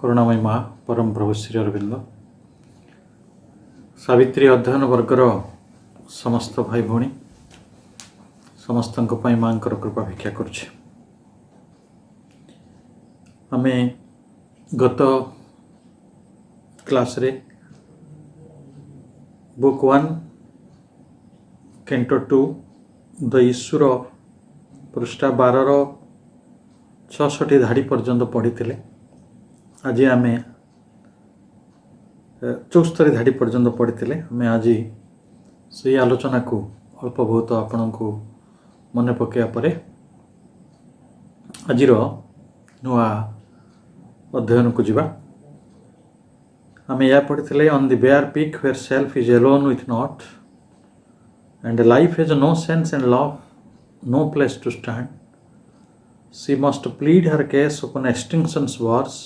करुणामयी माँ परम प्रभु श्री अरविंद सावित्री अध्ययन वर्गर समस्त भाई भौणी समस्त माँ कृपा भिक्षा करुचे। आमे गत क्लास रे बुक 1 कैंटो 2 द ईश्वर पृष्ठा 12 66 धाड़ी पर्यंत पढ़ी थे। आज आम 74 धाड़ी पर्यंत पढ़ी थे। आम आज से आलोचना को अल्प बहुत आपण को मन पकड़ा पर आज नुआ अध्ययन को जीवा। आम या पढ़ी थे on the bare peak where self is alone with not end life has no sense and love no place to stand she must plead her case upon extinction's wars.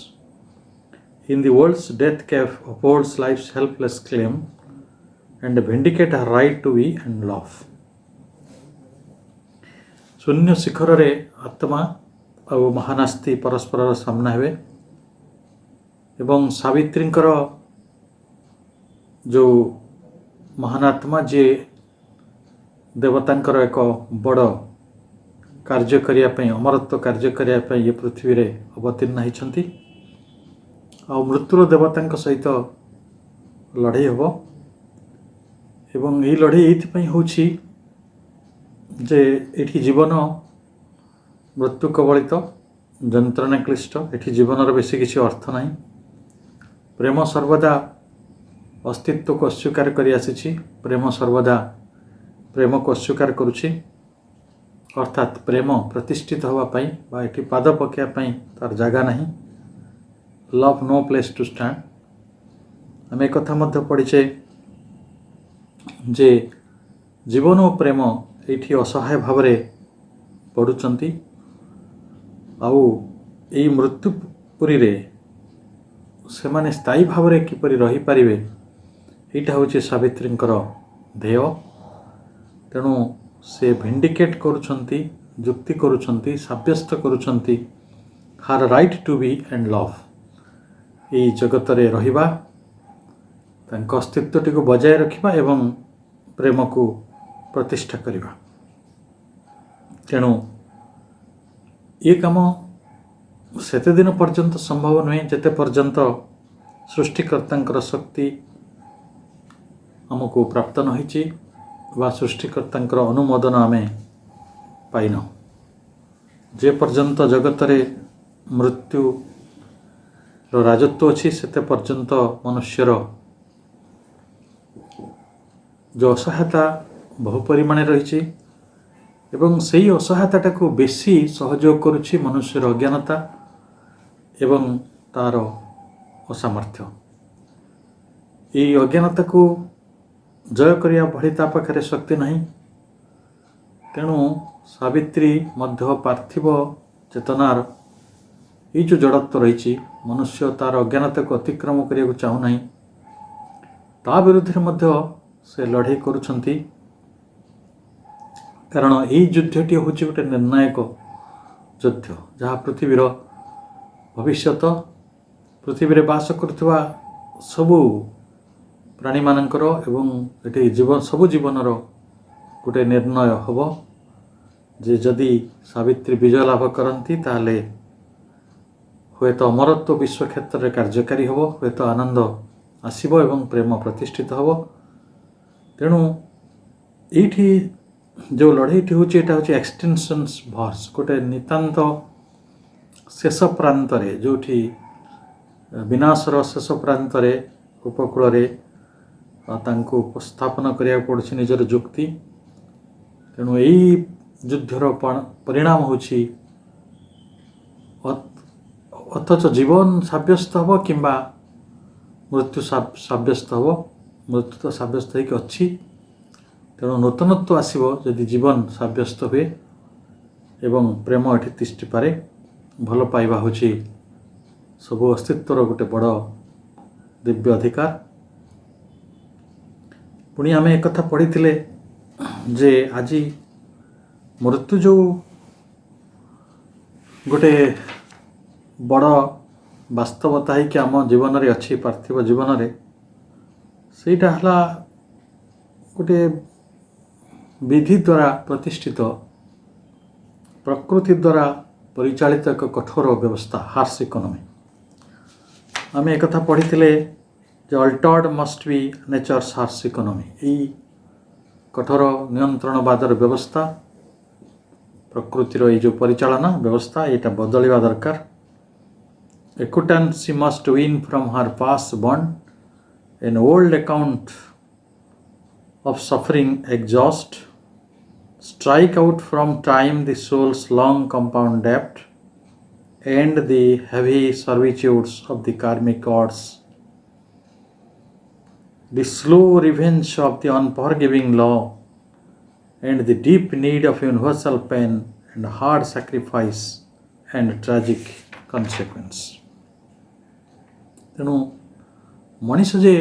In the world's death cave upholds life's helpless claim and vindicate her right to be and love. शून्य शिखर रे आत्मा और महानास्ति परस्पर सामना हेबे एवं सावित्रींकर जो महानात्मा जे देवतांकर एक बड़ कार्य करने अमरत्व कार्य करने ये पृथ्वी रे अवतीर्ण होती आ मृत्युर देवता सहित लड़ाई हम एवं ये लड़ाई ये होची जे एठी जीवन मृत्यु कबलित जंत्रणा क्लिष्ट एठी जीवन बेसी किसी अर्थ नहीं। प्रेम सर्वदा अस्तित्व को अस्वीकार कर आसी प्रेम सर्वदा प्रेम को अस्वीकार करुछि अर्थात प्रेम प्रतिष्ठित होगापाई ये पाद पकड़ापी तार जगह नहीं। Love no place to stand आम एक कथा पढ़ीचे जे जीवन और प्रेम ये असहाय भाव पड़ुंट आउ यही मृत्युपुरी रे से माने स्थायी भाव में किपरि रही पारिबे यहाँ हूँ सावित्रींकर ध्येय। तेणु से भिंडिकेट करुछंती जुक्ति करुछंती साब्यस्त करुछंती her right to be and love ये जगत रे रहिबा तांको अस्तित्वटी को बजाय रखिबा एवं प्रेम को प्रतिष्ठा करिबा। तेणु ये काम सेते दिन पर्यंत संभव नुहे जेते पर्यंत सृष्टिकर्तांकर शक्ति आमको प्राप्त न होईची वा सृष्टिकर्तांकर अनुमोदन आमे पाइन। जे पर्यंत जगत रे मृत्यु राजत्व अच्छी सेते पर्यंत मनुष्यर जो असहायता बहु परिमाण रही एवं सही असहायता को बेसी सहयोग करुछि मनुष्यर अज्ञानता एवं तार असामर्थ्य। ये अज्ञानता को जय करिया भली ता पाखरे शक्ति नहीं। तेणु सावित्री मध्य पार्थिव चेतनार ये जो जड़त्व रही मनुष्य तार अज्ञानता को अतिक्रम करने को चाहू नहीं ता विरुद्ध मध्य से लड़ाई करुछंती। कारण यही युद्धटी हूँ गोटे निर्णायक युद्ध जहाँ पृथ्वीर भविष्यत पृथ्वी रे बास करुवा सबू प्राणी मानकर एवं ये जीवन सबू जीवनर गोटे निर्णय हम जे जदि सावित्री विजय लाभ करती ताले हुए तो अमरत्व विश्व क्षेत्र में कार्यकारी हम हुए तो आनंद आसब एवं प्रेम प्रतिष्ठित हम। तेणु ये जो लड़ाईटी हूँ यहाँ हूँ एक्सटेंशन्स वर्स गोटे नितांत शेष प्रांत जो विनाशर शेष प्रांत उपकूल उपस्थापन करा पड़े निजर जुक्ति। तेणु यही युद्धर परिणाम हूँ अथच जीवन साब्यस्त हम कि मृत्यु साब्यस्त हम। मृत्यु तो साब्यस्त होकर अच्छी तेणु नूतनत्व आसब जदि जीवन साब्यस्त हुए एवं प्रेम ये तिष्टि पारे। भल पाइबा हूँ सबू अस्तित्वर गोटे बड़ दिव्य अधिकार। पुणी आम एक कथा पढ़ी थे जे आज मृत्यु जो गोटे बड़ ବାସ୍ତବତା ହେଇକି ଆମ ଜୀବନରେ ଅଛି, ପାର୍ଥିବ ଜୀବନରେ, ସେଇଟା ହେଲା ଗୋଟିଏ ବିଧି ଦ୍ୱାରା ପ୍ରତିଷ୍ଠିତ, ପ୍ରକୃତି ଦ୍ୱାରା ପରିଚାଳିତ ଏକ କଠୋର ବ୍ୟବସ୍ଥା, ହାର୍ସ ଇକୋନୋମି। ଆମେ ଏକଥା ପଢ଼ିଥିଲେ ଯେ ଅଲ୍ଟର୍ଡ ମଷ୍ଟ ବି ନେଚର୍ସ ହାର୍ସ ଇକୋନୋମି। ଏଇ କଠୋର ନିୟନ୍ତ୍ରଣବାଦର ବ୍ୟବସ୍ଥା, ପ୍ରକୃତିର ଏଇ ଯେଉଁ ପରିଚାଳନା ବ୍ୟବସ୍ଥା, ଏଇଟା ବଦଳିବା ଦରକାର। Equitancy must win from her past bond, an old account of suffering exhaust, strike out from time the soul's long compound debt, end the heavy servitudes of the karmic gods, the slow revenge of the unforgiving law, and the deep need of universal pain and hard sacrifice and tragic consequence. ତେଣୁ ମଣିଷ ଯେ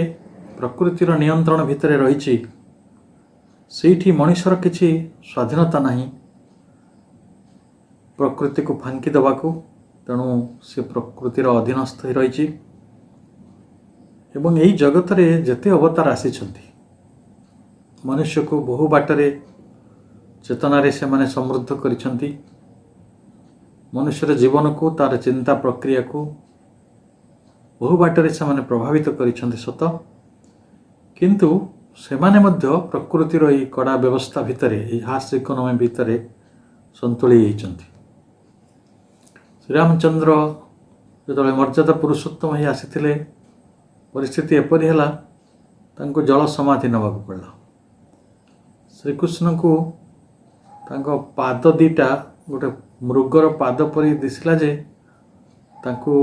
ପ୍ରକୃତିର ନିୟନ୍ତ୍ରଣ ଭିତରେ ରହିଛି, ସେଇଠି ମଣିଷର କିଛି ସ୍ୱାଧୀନତା ନାହିଁ ପ୍ରକୃତିକୁ ଫାଙ୍କି ଦେବାକୁ। ତେଣୁ ସେ ପ୍ରକୃତିର ଅଧୀନସ୍ଥ ହୋଇ ରହିଛି। ଏବଂ ଏହି ଜଗତରେ ଯେତେ ଅବତାର ଆସିଛନ୍ତି, ମନୁଷ୍ୟକୁ ବହୁ ବାଟରେ ଚେତନାରେ ସେମାନେ ସମୃଦ୍ଧ କରିଛନ୍ତି। ମନୁଷ୍ୟର ଜୀବନକୁ, ତାର ଚିନ୍ତା ପ୍ରକ୍ରିୟାକୁ ବହୁ ବାଟରେ ସେମାନେ ପ୍ରଭାବିତ କରିଛନ୍ତି ସତ, କିନ୍ତୁ ସେମାନେ ମଧ୍ୟ ପ୍ରକୃତିର ଏହି କଡ଼ା ବ୍ୟବସ୍ଥା ଭିତରେ, ଏହି ହାର୍ସ ଇକୋନୋମି ଭିତରେ ସନ୍ତୁଳି ହୋଇଛନ୍ତି। ଶ୍ରୀରାମଚନ୍ଦ୍ର ଯେତେବେଳେ ମର୍ଯ୍ୟାଦା ପୁରୁଷୋତ୍ତମ ହୋଇ ଆସିଥିଲେ, ପରିସ୍ଥିତି ଏପରି ହେଲା, ତାଙ୍କୁ ଜଳ ସମାଧି ନେବାକୁ ପଡ଼ିଲା। ଶ୍ରୀକୃଷ୍ଣଙ୍କୁ ତାଙ୍କ ପାଦ ଦୁଇଟା ଗୋଟେ ମୃଗର ପାଦ ପରି ଦିଶିଲା ଯେ ତାଙ୍କୁ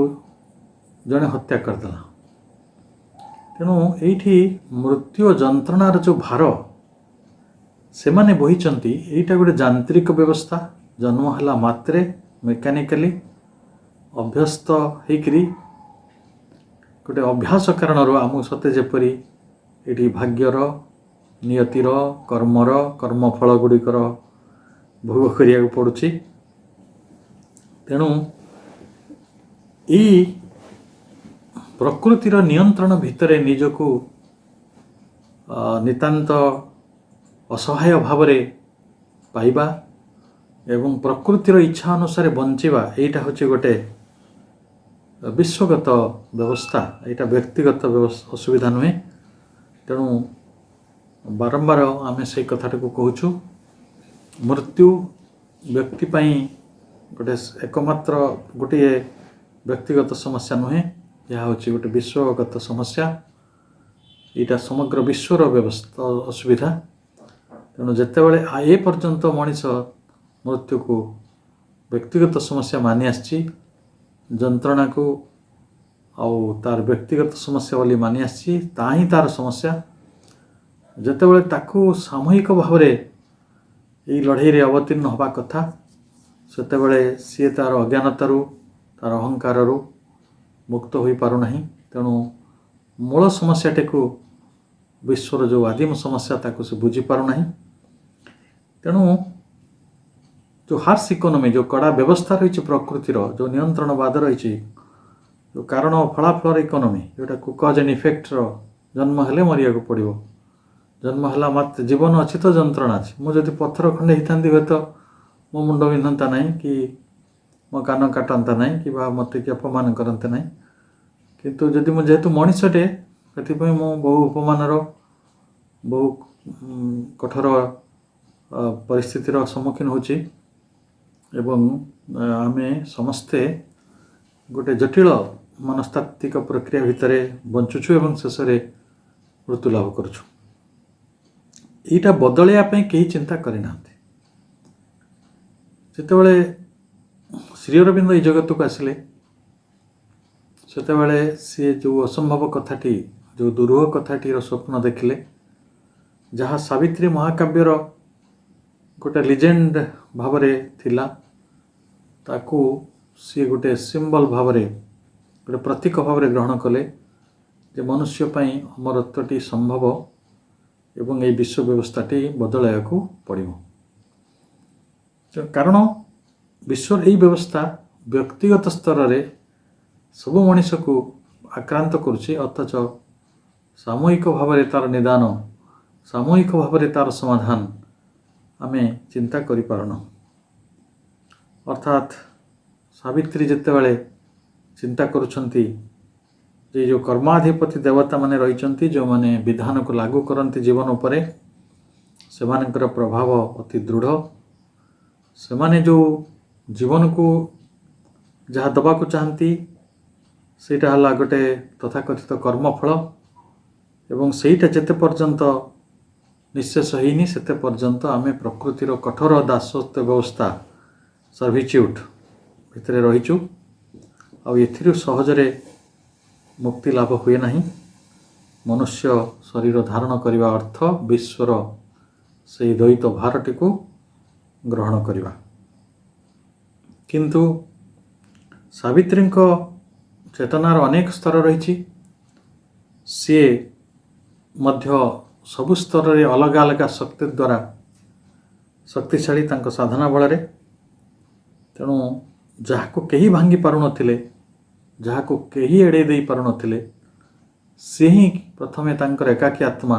ଜଣେ ହତ୍ୟା କରିଦେଲା। ତେଣୁ ଏଇଠି ମୃତ୍ୟୁ ଓ ଯନ୍ତ୍ରଣାର ଯେଉଁ ଭାର ସେମାନେ ବୋହିଛନ୍ତି, ଏଇଟା ଗୋଟେ ଯାନ୍ତ୍ରିକ ବ୍ୟବସ୍ଥା। ଜନ୍ମ ହେଲା ମାତ୍ରେ ମେକାନିକାଲି ଅଭ୍ୟସ୍ତ ହେଇକରି ଗୋଟେ ଅଭ୍ୟାସ କାରଣରୁ ଆମକୁ ସତେ ଯେପରି ଏଠି ଭାଗ୍ୟର, ନିୟତିର, କର୍ମର, କର୍ମଫଳ ଗୁଡ଼ିକର ଭୋଗ କରିବାକୁ ପଡ଼ୁଛି। ତେଣୁ ଏଇ ପ୍ରକୃତିର ନିୟନ୍ତ୍ରଣ ଭିତରେ ନିଜକୁ ନିତାନ୍ତ ଅସହାୟ ଭାବରେ ପାଇବା ଏବଂ ପ୍ରକୃତିର ଇଚ୍ଛା ଅନୁସାରେ ବଞ୍ଚିବା, ଏଇଟା ହେଉଛି ଗୋଟେ ବିଶ୍ୱଗତ ବ୍ୟବସ୍ଥା, ଏଇଟା ବ୍ୟକ୍ତିଗତ ଅସୁବିଧା ନୁହେଁ। ତେଣୁ ବାରମ୍ବାର ଆମେ ସେଇ କଥାଟାକୁ କହୁଛୁ, ମୃତ୍ୟୁ ବ୍ୟକ୍ତି ପାଇଁ ଏକମାତ୍ର ଗୋଟିଏ ବ୍ୟକ୍ତିଗତ ସମସ୍ୟା ନୁହେଁ, ଏହା ହେଉଛି ଗୋଟେ ବିଶ୍ୱଗତ ସମସ୍ୟା। ଏଇଟା ସମଗ୍ର ବିଶ୍ୱର ବ୍ୟବସ୍ଥା ଅସୁବିଧା। ତେଣୁ ଯେତେବେଳେ ଏ ପର୍ଯ୍ୟନ୍ତ ମଣିଷ ମୃତ୍ୟୁକୁ ବ୍ୟକ୍ତିଗତ ସମସ୍ୟା ମାନି ଆସିଛି, ଯନ୍ତ୍ରଣାକୁ ଆଉ ତାର ବ୍ୟକ୍ତିଗତ ସମସ୍ୟା ବୋଲି ମାନି ଆସିଛି, ତାହା ହିଁ ତାର ସମସ୍ୟା। ଯେତେବେଳେ ତାକୁ ସାମୂହିକ ଭାବରେ ଏଇ ଲଢ଼େଇରେ ଅବତୀର୍ଣ୍ଣ ହେବା କଥା, ସେତେବେଳେ ସିଏ ତାର ଅଜ୍ଞାନତାରୁ, ତାର ଅହଙ୍କାରରୁ ମୁକ୍ତ ହୋଇପାରୁନାହିଁ। ତେଣୁ ମୂଳ ସମସ୍ୟାଟିକୁ, ବିଶ୍ୱର ଯେଉଁ ଆଦିମ ସମସ୍ୟା, ତାକୁ ସେ ବୁଝିପାରୁନାହିଁ। ତେଣୁ ଯେଉଁ ହାର୍ସ ଇକୋନୋମି, ଯେଉଁ କଡ଼ା ବ୍ୟବସ୍ଥା ରହିଛି ପ୍ରକୃତିର, ଯେଉଁ ନିୟନ୍ତ୍ରଣବାଦ ରହିଛି, ଯେଉଁ କାରଣ ଫଳାଫଳର ଇକୋନୋମି, ଯେଉଁଟାକୁ କଜ୍ ଆଣ୍ଡ ଇଫେକ୍ଟର, ଜନ୍ମ ହେଲେ ମରିବାକୁ ପଡ଼ିବ, ଜନ୍ମ ହେଲା ମାତ୍ରେ ଜୀବନ ଅଛି ତ ଯନ୍ତ୍ରଣା ଅଛି। ମୁଁ ଯଦି ପଥର ଖଣ୍ଡେ ହେଇଥାନ୍ତି, ହୁଏତ ମୋ ମୁଣ୍ଡ ବିନ୍ଧନ୍ତା ନାହିଁ, କି ମୋ କାନ କାଟନ୍ତା ନାହିଁ, କିମ୍ବା ମୋତେ କି ଅପମାନ କରନ୍ତେ ନାହିଁ। କିନ୍ତୁ ଯଦି ମୁଁ ଯେହେତୁ ମଣିଷଟେ, ସେଥିପାଇଁ ମୁଁ ବହୁ ଉପମାନର, ବହୁ କଠୋର ପରିସ୍ଥିତିର ସମ୍ମୁଖୀନ ହେଉଛି। ଏବଂ ଆମେ ସମସ୍ତେ ଗୋଟେ ଜଟିଳ ମନସ୍ତାତ୍ତ୍ୱିକ ପ୍ରକ୍ରିୟା ଭିତରେ ବଞ୍ଚୁଛୁ ଏବଂ ଶେଷରେ ମୃତ୍ୟୁ ଲାଭ କରୁଛୁ। ଏଇଟା ବଦଳାଇବା ପାଇଁ କେହି ଚିନ୍ତା କରିନାହାନ୍ତି। ଯେତେବେଳେ ଶ୍ରୀ ଅରବିନ୍ଦ ଏଇ ଜଗତକୁ ଆସିଲେ, ସେତେବେଳେ ସିଏ ଯେଉଁ ଅସମ୍ଭବ କଥାଟି, ଯେଉଁ ଦୁରୂହ କଥାଟିର ସ୍ୱପ୍ନ ଦେଖିଲେ, ଯାହା ସାବିତ୍ରୀ ମହାକାବ୍ୟର ଗୋଟେ ଲିଜେଣ୍ଡ ଭାବରେ ଥିଲା, ତାକୁ ସିଏ ଗୋଟେ ସିମ୍ବଲ ଭାବରେ, ଗୋଟେ ପ୍ରତୀକ ଭାବରେ ଗ୍ରହଣ କଲେ ଯେ ମନୁଷ୍ୟ ପାଇଁ ଅମରତ୍ୱଟି ସମ୍ଭବ ଏବଂ ଏହି ବିଶ୍ୱ ବ୍ୟବସ୍ଥାଟି ବଦଳାଇବାକୁ ପଡ଼ିବ। କାରଣ ବିଶ୍ୱର ଏହି ବ୍ୟବସ୍ଥା ବ୍ୟକ୍ତିଗତ ସ୍ତରରେ ସବୁ ମଣିଷକୁ ଆକ୍ରାନ୍ତ କରୁଛି, ଅଥଚ ସାମୂହିକ ଭାବରେ ତା'ର ନିଦାନ, ସାମୂହିକ ଭାବରେ ତା'ର ସମାଧାନ ଆମେ ଚିନ୍ତା କରିପାରୁନୁ। ଅର୍ଥାତ୍ ସାବିତ୍ରୀ ଯେତେବେଳେ ଚିନ୍ତା କରୁଛନ୍ତି ଯେ ଯେଉଁ କର୍ମାଧିପତି ଦେବତାମାନେ ରହିଛନ୍ତି, ଯେଉଁମାନେ ବିଧାନକୁ ଲାଗୁ କରନ୍ତି ଜୀବନ ଉପରେ, ସେମାନଙ୍କର ପ୍ରଭାବ ଅତି ଦୃଢ଼। ସେମାନେ ଯେଉଁ ଜୀବନକୁ ଯାହା ଦେବାକୁ ଚାହାନ୍ତି ସେଇଟା ହେଲା ଗୋଟେ ତଥାକଥିତ କର୍ମଫଳ, ଏବଂ ସେଇଟା ଯେତେ ପର୍ଯ୍ୟନ୍ତ ନିଃଶେଷ ହେଇନି ସେତେ ପର୍ଯ୍ୟନ୍ତ ଆମେ ପ୍ରକୃତିର କଠୋର ଦାସତ୍ୱ ବ୍ୟବସ୍ଥା ସର୍ଭିଚ୍ୟୁଡ୍ ଭିତରେ ରହିଛୁ। ଆଉ ଏଥିରୁ ସହଜରେ ମୁକ୍ତି ଲାଭ ହୁଏ ନାହିଁ। ମନୁଷ୍ୟ ଶରୀର ଧାରଣ କରିବା ଅର୍ଥ ବିଶ୍ୱର ସେହି ଦ୍ୱୈତ ଭାରଟିକୁ ଗ୍ରହଣ କରିବା। କିନ୍ତୁ ସାବିତ୍ରୀଙ୍କ ଚେତନାର ଅନେକ ସ୍ତର ରହିଛି। ସିଏ ମଧ୍ୟ ସବୁ ସ୍ତରରେ ଅଲଗା ଅଲଗା ଶକ୍ତି ଦ୍ୱାରା ଶକ୍ତିଶାଳୀ ତାଙ୍କ ସାଧନା ବଳରେ। ତେଣୁ ଯାହାକୁ କେହି ଭାଙ୍ଗି ପାରୁନଥିଲେ, ଯାହାକୁ କେହି ଏଡ଼େଇ ଦେଇ ପାରୁନଥିଲେ, ସେ ହିଁ ପ୍ରଥମେ ତାଙ୍କର ଏକାକୀ ଆତ୍ମା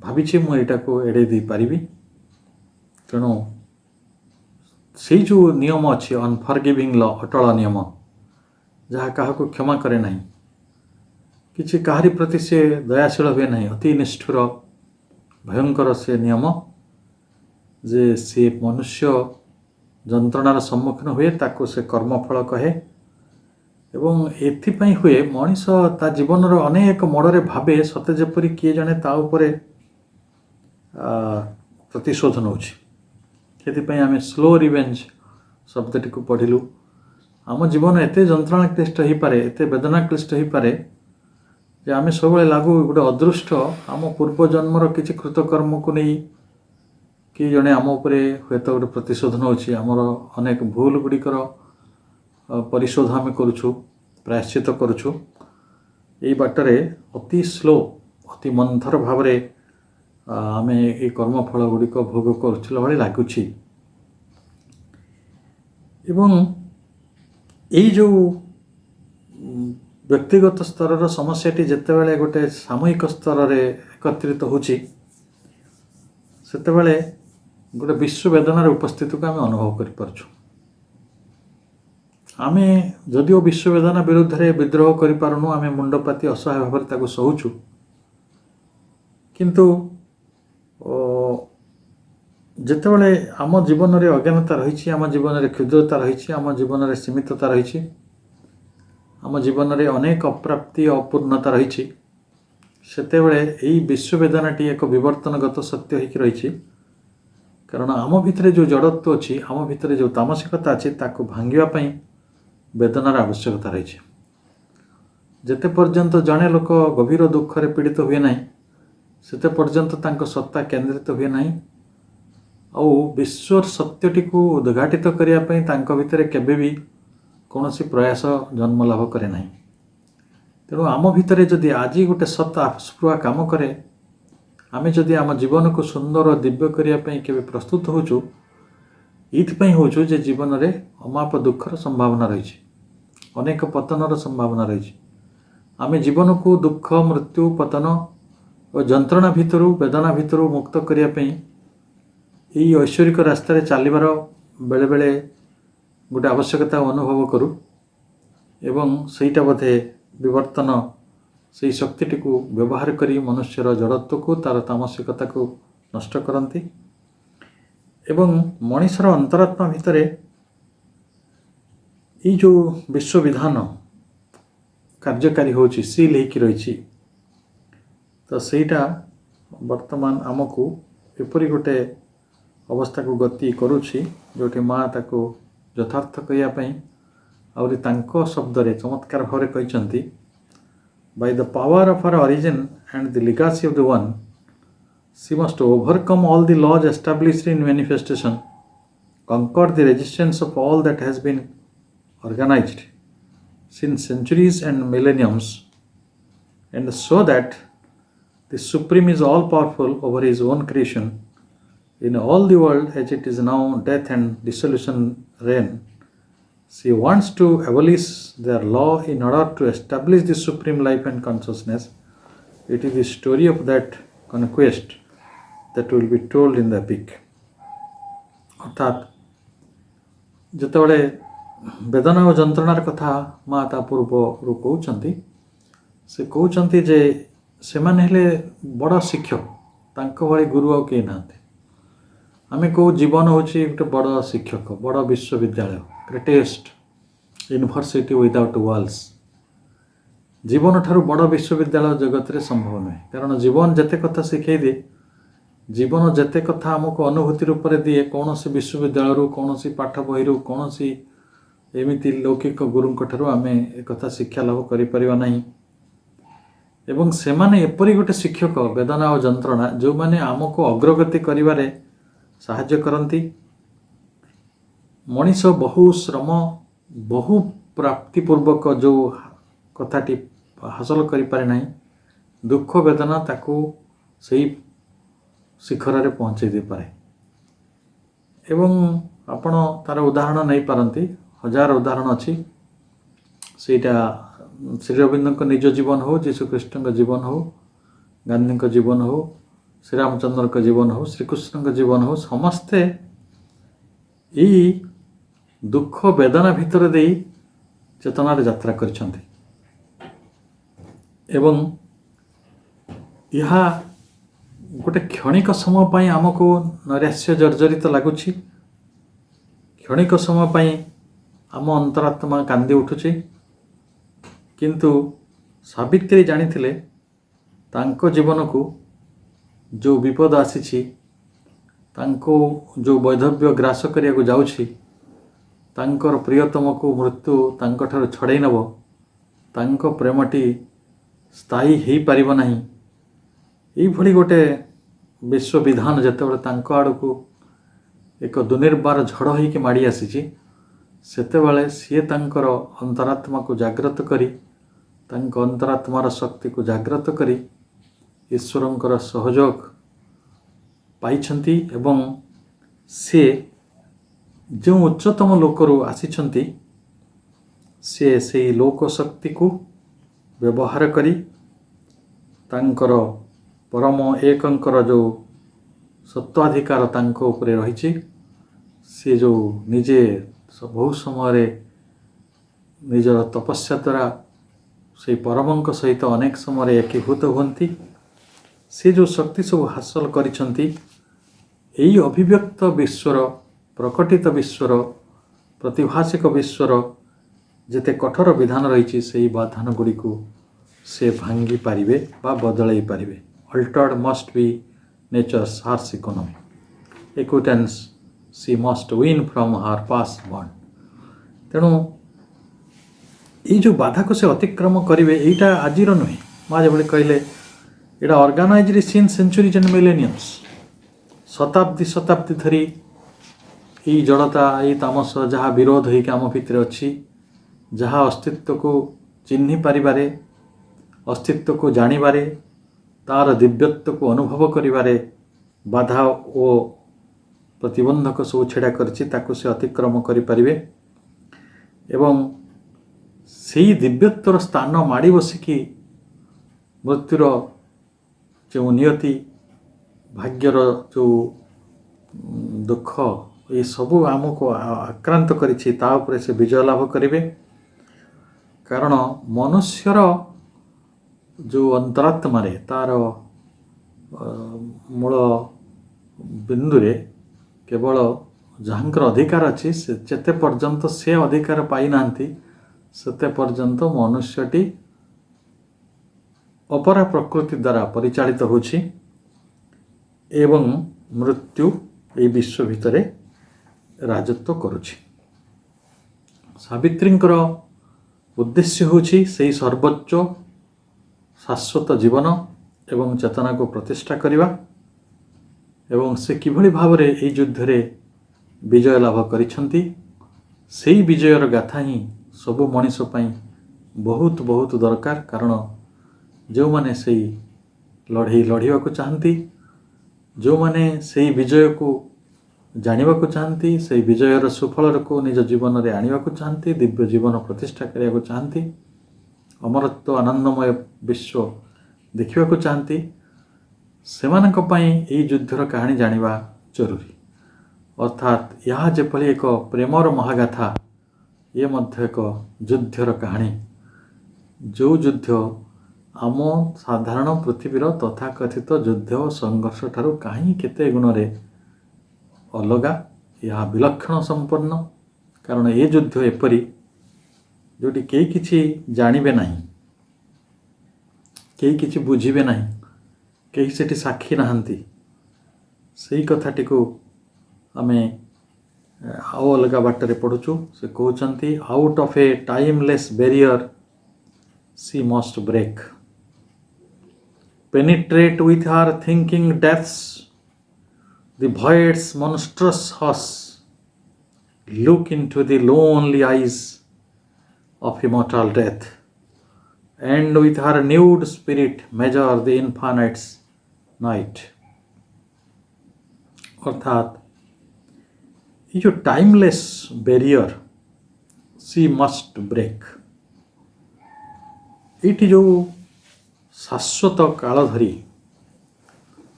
ଭାବିଛି ମୁଁ ଏଇଟାକୁ ଏଡ଼େଇ ଦେଇପାରିବି। ତେଣୁ ସେଇ ଯେଉଁ ନିୟମ ଅଛି ଅନଫରଗିଭିଂ ଲ, ଅଟଳ ନିୟମ, ଯାହା କାହାକୁ କ୍ଷମା କରେ ନାହିଁ, କିଛି କାହାରି ପ୍ରତି ସେ ଦୟାଶୀଳ ହୁଏ ନାହିଁ, ଅତି ନିଷ୍ଠୁର ଭୟଙ୍କର ସେ ନିୟମ ଯେ ସେ ମନୁଷ୍ୟ ଯନ୍ତ୍ରଣାର ସମ୍ମୁଖୀନ ହୁଏ ତାକୁ ସେ କର୍ମଫଳ କହେ। ଏବଂ ଏଥିପାଇଁ ହୁଏ ମଣିଷ ତା ଜୀବନର ଅନେକ ମୋଡ଼ରେ ଭାବେ ସତେ ଯେପରି କିଏ ଜଣେ ତା ଉପରେ ପ୍ରତିଶୋଧ ନେଉଛି। ସେଥିପାଇଁ ଆମେ ସ୍ଲୋ ରିଭେଞ୍ଜ ଶବ୍ଦଟିକୁ ପଢ଼ିଲୁ। ଆମ ଜୀବନ ଏତେ ଯନ୍ତ୍ରଣା କ୍ଲିଷ୍ଟ ହୋଇପାରେ, ଏତେ ବେଦନା କ୍ଲିଷ୍ଟ ହୋଇପାରେ ଯେ ଆମେ ସବୁବେଳେ ଲାଗୁ ଗୋଟେ ଅଦୃଷ୍ଟ ଆମ ପୂର୍ବ ଜନ୍ମର କିଛି କୃତକର୍ମକୁ ନେଇ କିଏ ଜଣେ ଆମ ଉପରେ ହୁଏତ ଗୋଟେ ପ୍ରତିଶୋଧ ନେଉଛି। ଆମର ଅନେକ ଭୁଲ ଗୁଡ଼ିକର ପରିଶୋଧ ଆମେ କରୁଛୁ, ପ୍ରାୟଶ୍ଚିତ କରୁଛୁ। ଏଇ ବାଟରେ ଅତି ସ୍ଲୋ, ଅତି ମନ୍ଥର ଭାବରେ ଆମେ ଏଇ କର୍ମଫଳ ଗୁଡ଼ିକ ଭୋଗ କରୁଥିଲା ଭଳି ଲାଗୁଛି। ଏବଂ ଏଇ ଯେଉଁ ବ୍ୟକ୍ତିଗତ ସ୍ତରର ସମସ୍ୟାଟି ଯେତେବେଳେ ଗୋଟେ ସାମୂହିକ ସ୍ତରରେ ଏକତ୍ରିତ ହେଉଛି, ସେତେବେଳେ ଗୋଟେ ବିଶ୍ୱ ବେଦନାର ଉପସ୍ଥିତିକୁ ଆମେ ଅନୁଭବ କରିପାରୁଛୁ। ଆମେ ଯଦିଓ ବିଶ୍ୱ ବେଦନା ବିରୁଦ୍ଧରେ ବିଦ୍ରୋହ କରିପାରୁନୁ, ଆମେ ମୁଣ୍ଡପାତି ଅସହାୟ ଭାବରେ ତାକୁ ସହୁଛୁ, କିନ୍ତୁ ଯେତେବେଳେ ଆମ ଜୀବନରେ ଅଜ୍ଞାନତା ରହିଛି, ଆମ ଜୀବନରେ କ୍ଷୁଦ୍ରତା ରହିଛି, ଆମ ଜୀବନରେ ସୀମିତତା ରହିଛି, ଆମ ଜୀବନରେ ଅନେକ ଅପ୍ରାପ୍ତି ଅପୂର୍ଣ୍ଣତା ରହିଛି, ସେତେବେଳେ ଏଇ ବିଶ୍ୱ ବେଦନାଟି ଏକ ବିବର୍ତ୍ତନଗତ ସତ୍ୟ ହେଇକି ରହିଛି। କାରଣ ଆମ ଭିତରେ ଯେଉଁ ଜଡ଼ତ୍ୱ ଅଛି, ଆମ ଭିତରେ ଯେଉଁ ତାମସିକତା ଅଛି, ତାକୁ ଭାଙ୍ଗିବା ପାଇଁ ବେଦନାର ଆବଶ୍ୟକତା ରହିଛି। ଯେତେ ପର୍ଯ୍ୟନ୍ତ ଜଣେ ଲୋକ ଗଭୀର ଦୁଃଖରେ ପୀଡ଼ିତ ହୁଏ ନାହିଁ, ସେତେ ପର୍ଯ୍ୟନ୍ତ ତାଙ୍କ ସତ୍ତା କେନ୍ଦ୍ରିତ ହୁଏ ନାହିଁ। ଆଉ ବିଶ୍ୱର ସତ୍ୟଟିକୁ ଉଦ୍ଘାଟିତ କରିବା ପାଇଁ ତାଙ୍କ ଭିତରେ କେବେ ବି କୌଣସି ପ୍ରୟାସ ଜନ୍ମ ଲାଭ କରେ ନାହିଁ। ତେଣୁ ଆମ ଭିତରେ ଯଦି ଆଜି ଗୋଟେ ସତ ଆସ୍ପୃହା କାମ କରେ, ଆମେ ଯଦି ଆମ ଜୀବନକୁ ସୁନ୍ଦର ଦିବ୍ୟ କରିବା ପାଇଁ କେବେ ପ୍ରସ୍ତୁତ ହେଉଛୁ, ଏଇଥିପାଇଁ ହେଉଛୁ ଯେ ଜୀବନରେ ଅମାପ ଦୁଃଖର ସମ୍ଭାବନା ରହିଛି, ଅନେକ ପତନର ସମ୍ଭାବନା ରହିଛି। ଆମେ ଜୀବନକୁ ଦୁଃଖ, ମୃତ୍ୟୁ, ପତନ ଓ ଯନ୍ତ୍ରଣା ଭିତରୁ, ବେଦନା ଭିତରୁ ମୁକ୍ତ କରିବା ପାଇଁ ଏଇ ଐଶ୍ୱରିକ ରାସ୍ତାରେ ଚାଲିବାର ବେଳେବେଳେ ଗୋଟେ ଆବଶ୍ୟକତା ଅନୁଭବ କରୁ। ଏବଂ ସେଇଟା ବୋଧେ ବିବର୍ତ୍ତନ ସେହି ଶକ୍ତିଟିକୁ ବ୍ୟବହାର କରି ମନୁଷ୍ୟର ଜଡ଼ତ୍ୱକୁ, ତା'ର ତାମସିକତାକୁ ନଷ୍ଟ କରନ୍ତି। ଏବଂ ମଣିଷର ଅନ୍ତରାତ୍ମା ଭିତରେ ଏଇ ଯେଉଁ ବିଶ୍ୱବିଧାନ କାର୍ଯ୍ୟକାରୀ ହେଉଛି, ସିଲ୍ ହେଇକି ରହିଛି, ତ ସେଇଟା ବର୍ତ୍ତମାନ ଆମକୁ ଏପରି ଗୋଟେ ଅବସ୍ଥାକୁ ଗତି କରୁଛି ଯେଉଁଠି ମା ତାକୁ ଯଥାର୍ଥ କରିବା ପାଇଁ ଆହୁରି ତାଙ୍କ ଶବ୍ଦରେ ଚମତ୍କାର ଭାବରେ କହିଛନ୍ତି, by the power of her origin and the legacy of the one, she must overcome all the laws established in manifestation, conquer the resistance of all that has been organized since centuries and millenniums, and so that the Supreme is all powerful over his own creation. In all the world as it is now, death and dissolution reign, She wants to abolish their law in order to establish the supreme life and consciousness. It is the story of that conquest that will be told in the epic. अर्थात ଯେତେବେଳେ ବେଦନା ଓ ଯନ୍ତ୍ରଣାର କଥା ମା ତା ପୂର୍ବରୁ କହୁଛନ୍ତି, ସେ କହୁଛନ୍ତି ଯେ ସେମାନେ ହେଲେ ବଡ଼ ଶିକ୍ଷକ, ତାଙ୍କ ଭଳି ଗୁରୁ ଆଉ କେହି ନାହାନ୍ତି। ଆମେ କହୁ ଜୀବନ ହେଉଛି ଗୋଟେ ବଡ଼ ଶିକ୍ଷକ, ବଡ଼ ବିଶ୍ୱବିଦ୍ୟାଳୟ, ଗ୍ରେଟେଷ୍ଟ ୟୁନିଭର୍ସିଟି ୱିଦାଉଟ୍ ୱାଲ୍ସ। ଜୀବନଠାରୁ ବଡ଼ ବିଶ୍ୱବିଦ୍ୟାଳୟ ଜଗତରେ ସମ୍ଭବ ନୁହେଁ, କାରଣ ଜୀବନ ଯେତେ କଥା ଶିଖେଇ ଦିଏ, ଜୀବନ ଯେତେ କଥା ଆମକୁ ଅନୁଭୂତି ରୂପରେ ଦିଏ, କୌଣସି ବିଶ୍ୱବିଦ୍ୟାଳୟରୁ, କୌଣସି ପାଠ ବହିରୁ, କୌଣସି ଏମିତି ଲୌକିକ ଗୁରୁଙ୍କ ଠାରୁ ଆମେ ଏକଥା ଶିକ୍ଷା ଲାଭ କରିପାରିବା ନାହିଁ। ଏବଂ ସେମାନେ ଏପରି ଗୋଟେ ଶିକ୍ଷକ ବେଦନା ଓ ଯନ୍ତ୍ରଣା, ଯେଉଁମାନେ ଆମକୁ ଅଗ୍ରଗତି କରିବାରେ ସାହାଯ୍ୟ କରନ୍ତି। ମଣିଷ ବହୁ ଶ୍ରମ, ବହୁ ପ୍ରାପ୍ତିପୂର୍ବକ ଯେଉଁ କଥାଟି ହାସଲ କରିପାରେ ନାହିଁ, ଦୁଃଖ ବେଦନା ତାକୁ ସେଇ ଶିଖରରେ ପହଞ୍ଚାଇ ଦେଇପାରେ। ଏବଂ ଆପଣ ତାର ଉଦାହରଣ ନେଇପାରନ୍ତି, ହଜାର ଉଦାହରଣ ଅଛି। ସେଇଟା ଶ୍ରୀ ଅରବିନ୍ଦଙ୍କ ନିଜ ଜୀବନ ହେଉ, ଯୀଶୁଖ୍ରୀଷ୍ଟଙ୍କ ଜୀବନ ହେଉ, ଗାନ୍ଧୀଙ୍କ ଜୀବନ ହେଉ, ଶ୍ରୀରାମଚନ୍ଦ୍ରଙ୍କ ଜୀବନ ହେଉ, ଶ୍ରୀକୃଷ୍ଣଙ୍କ ଜୀବନ ହେଉ, ସମସ୍ତେ ଏଇ ଦୁଃଖ ବେଦନା ଭିତରେ ଦେଇ ଚେତନାରେ ଯାତ୍ରା କରିଛନ୍ତି। ଏବଂ ଏହା ଗୋଟେ କ୍ଷଣିକ ସମୟ ପାଇଁ ଆମକୁ ନୈରାଶ୍ୟ ଜର୍ଜରିତ ଲାଗୁଛି, କ୍ଷଣିକ ସମୟ ପାଇଁ ଆମ ଅନ୍ତରାତ୍ମା କାନ୍ଦି ଉଠୁଛି, କିନ୍ତୁ ସାବିତ୍ରୀ ଜାଣିଥିଲେ ତାଙ୍କ ଜୀବନକୁ ଯେଉଁ ବିପଦ ଆସିଛି, ତାଙ୍କୁ ଯେଉଁ ବୈଧବ୍ୟ ଗ୍ରାସ କରିବାକୁ ଯାଉଛି, ତାଙ୍କର ପ୍ରିୟତମକୁ ମୃତ୍ୟୁ ତାଙ୍କଠାରୁ ଛଡ଼େଇ ନେବ, ତାଙ୍କ ପ୍ରେମଟି ସ୍ଥାୟୀ ହୋଇପାରିବ ନାହିଁ, ଏଇଭଳି ଗୋଟେ ବିଶ୍ୱବିଧାନ ଯେତେବେଳେ ତାଙ୍କ ଆଡ଼କୁ ଏକ ଦୁର୍ନିବାର ଝଡ଼ ହୋଇକି ମାଡ଼ି ଆସିଛି, ସେତେବେଳେ ସିଏ ତାଙ୍କର ଅନ୍ତରାତ୍ମାକୁ ଜାଗ୍ରତ କରି, ତାଙ୍କ ଅନ୍ତରାତ୍ମାର ଶକ୍ତିକୁ ଜାଗ୍ରତ କରି ଈଶ୍ୱରଙ୍କର ସହଯୋଗ ପାଇଛନ୍ତି। ଏବଂ ସିଏ ଯେଉଁ ଉଚ୍ଚତମ ଲୋକରୁ ଆସିଛନ୍ତି, ସିଏ ସେଇ ଲୋକ ଶକ୍ତିକୁ ବ୍ୟବହାର କରି ତାଙ୍କର ପରମ ଏକଙ୍କର ଯେଉଁ ସତ୍ୱାଧିକାର ତାଙ୍କ ଉପରେ ରହିଛି, ସିଏ ଯେଉଁ ନିଜେ ବହୁ ସମୟରେ ନିଜର ତପସ୍ୟା ଦ୍ୱାରା ସେଇ ପରମଙ୍କ ସହିତ ଅନେକ ସମୟରେ ଏକୀଭୂତ ହୁଅନ୍ତି, ସେ ଯେଉଁ ଶକ୍ତି ସବୁ ହାସଲ କରିଛନ୍ତି, ଏହି ଅଭିବ୍ୟକ୍ତ ବିଶ୍ୱର, ପ୍ରକଟିତ ବିଶ୍ୱର, ପ୍ରତିଭାସିକ ବିଶ୍ୱର ଯେତେ କଠୋର ବିଧାନ ରହିଛି, ସେହି ବିଧାନ ଗୁଡ଼ିକୁ ସେ ଭାଙ୍ଗି ପାରିବେ ବା ବଦଳାଇ ପାରିବେ। Altered must be nature's harsh economy. Acquittance she must win from her past bond. ତେଣୁ ଏଇ ଯେଉଁ ବାଧାକୁ ସେ ଅତିକ୍ରମ କରିବେ, ଏଇଟା ଆଜିର ନୁହେଁ। ମା ଯେଭଳି କହିଲେ, ଏଇଟା ଅର୍ଗାନାଇଜ୍ଡ ସିନ୍ ସେଞ୍ଚୁରିଜ୍ ଆଣ୍ଡ ମିଲେନିୟମ୍ସ। ଶତାବ୍ଦୀ ଶତାବ୍ଦୀ ଧରି ଏଇ ଜଡ଼ତା, ଏଇ ତାମସ ଯାହା ବିରୋଧ ହୋଇକି ଆମ ଭିତରେ ଅଛି, ଯାହା ଅସ୍ତିତ୍ୱକୁ ଚିହ୍ନି ପାରିବାରେ, ଅସ୍ତିତ୍ୱକୁ ଜାଣିବାରେ, ତାର ଦିବ୍ୟତ୍ୱକୁ ଅନୁଭବ କରିବାରେ ବାଧା ଓ ପ୍ରତିବନ୍ଧକ ସବୁ ଛିଡ଼ା କରିଛି, ତାକୁ ସେ ଅତିକ୍ରମ କରିପାରିବେ। ଏବଂ ସେଇ ଦିବ୍ୟତ୍ୱର ସ୍ଥାନ ମାଡ଼ି ବସିକି ମୃତ୍ୟୁର ଯେଉଁ ନିୟତି, ଭାଗ୍ୟର ଯେଉଁ ଦୁଃଖ, ଏସବୁ ଆମକୁ ଆକ୍ରାନ୍ତ କରିଛି, ତା ଉପରେ ସେ ବିଜୟ ଲାଭ କରିବେ। କାରଣ ମନୁଷ୍ୟର ଯେଉଁ ଅନ୍ତରାତ୍ମାରେ, ତାର ମୂଳ ବିନ୍ଦୁରେ କେବଳ ଯାହାଙ୍କର ଅଧିକାର ଅଛି, ସେ ଯେତେ ପର୍ଯ୍ୟନ୍ତ ସେ ଅଧିକାର ପାଇନାହାନ୍ତି, ସେତେ ପର୍ଯ୍ୟନ୍ତ ମନୁଷ୍ୟଟି ଅପରା ପ୍ରକୃତି ଦ୍ୱାରା ପରିଚାଳିତ ହେଉଛି ଏବଂ ମୃତ୍ୟୁ ଏହି ବିଶ୍ୱ ଭିତରେ ରାଜତ୍ୱ କରୁଛି। ସାବିତ୍ରୀଙ୍କର ଉଦ୍ଦେଶ୍ୟ ହେଉଛି ସେହି ସର୍ବୋଚ୍ଚ ଶାଶ୍ୱତ ଜୀବନ ଏବଂ ଚେତନାକୁ ପ୍ରତିଷ୍ଠା କରିବା। ଏବଂ ସେ କିଭଳି ଭାବରେ ଏହି ଯୁଦ୍ଧରେ ବିଜୟ ଲାଭ କରିଛନ୍ତି, ସେହି ବିଜୟର ଗାଥା ହିଁ ସବୁ ମଣିଷ ପାଇଁ ବହୁତ ବହୁତ ଦରକାର। କାରଣ ଯେଉଁମାନେ ସେଇ ଲଢ଼େଇ ଲଢ଼ିବାକୁ ଚାହାନ୍ତି, ଯେଉଁମାନେ ସେଇ ବିଜୟକୁ ଜାଣିବାକୁ ଚାହାନ୍ତି, ସେଇ ବିଜୟର ସୁଫଳକୁ ନିଜ ଜୀବନରେ ଆଣିବାକୁ ଚାହାନ୍ତି, ଦିବ୍ୟ ଜୀବନ ପ୍ରତିଷ୍ଠା କରିବାକୁ ଚାହାନ୍ତି, ଅମରତ୍ୱ ଆନନ୍ଦମୟ ବିଶ୍ୱ ଦେଖିବାକୁ ଚାହାନ୍ତି, ସେମାନଙ୍କ ପାଇଁ ଏହି ଯୁଦ୍ଧର କାହାଣୀ ଜାଣିବା ଜରୁରୀ। ଅର୍ଥାତ୍ ଏହା ଯେପରି ଏକ ପ୍ରେମର ମହାଗାଥା, ଇଏ ମଧ୍ୟ ଏକ ଯୁଦ୍ଧର କାହାଣୀ। ଯେଉଁ ଯୁଦ୍ଧ ଆମ ସାଧାରଣ ପୃଥିବୀର ତଥାକଥିତ ଯୁଦ୍ଧ ଓ ସଂଘର୍ଷ ଠାରୁ କାହିଁ କେତେ ଗୁଣରେ ଅଲଗା, ଏହା ବିଲକ୍ଷଣ ସମ୍ପନ୍ନ। କାରଣ ଏ ଯୁଦ୍ଧ ଏପରି ଯେଉଁଠି କେହି କିଛି ଜାଣିବେ ନାହିଁ, କେହି କିଛି ବୁଝିବେ ନାହିଁ, କେହି ସେଠି ସାକ୍ଷୀ ନାହାନ୍ତି। ସେଇ କଥାଟିକୁ ଆମେ ଆଉ ଅଲଗା ବାଟରେ ପଢ଼ୁଛୁ। ସେ କହୁଛନ୍ତି, out of a timeless barrier she must break, penetrate with her thinking depths the void's monstrous hush, look into the lonely eyes of immortal death, and with her nude spirit measure the infinite's night। अर्थात ये जो timeless barrier she must break, ये जो शाश्वत काल धरी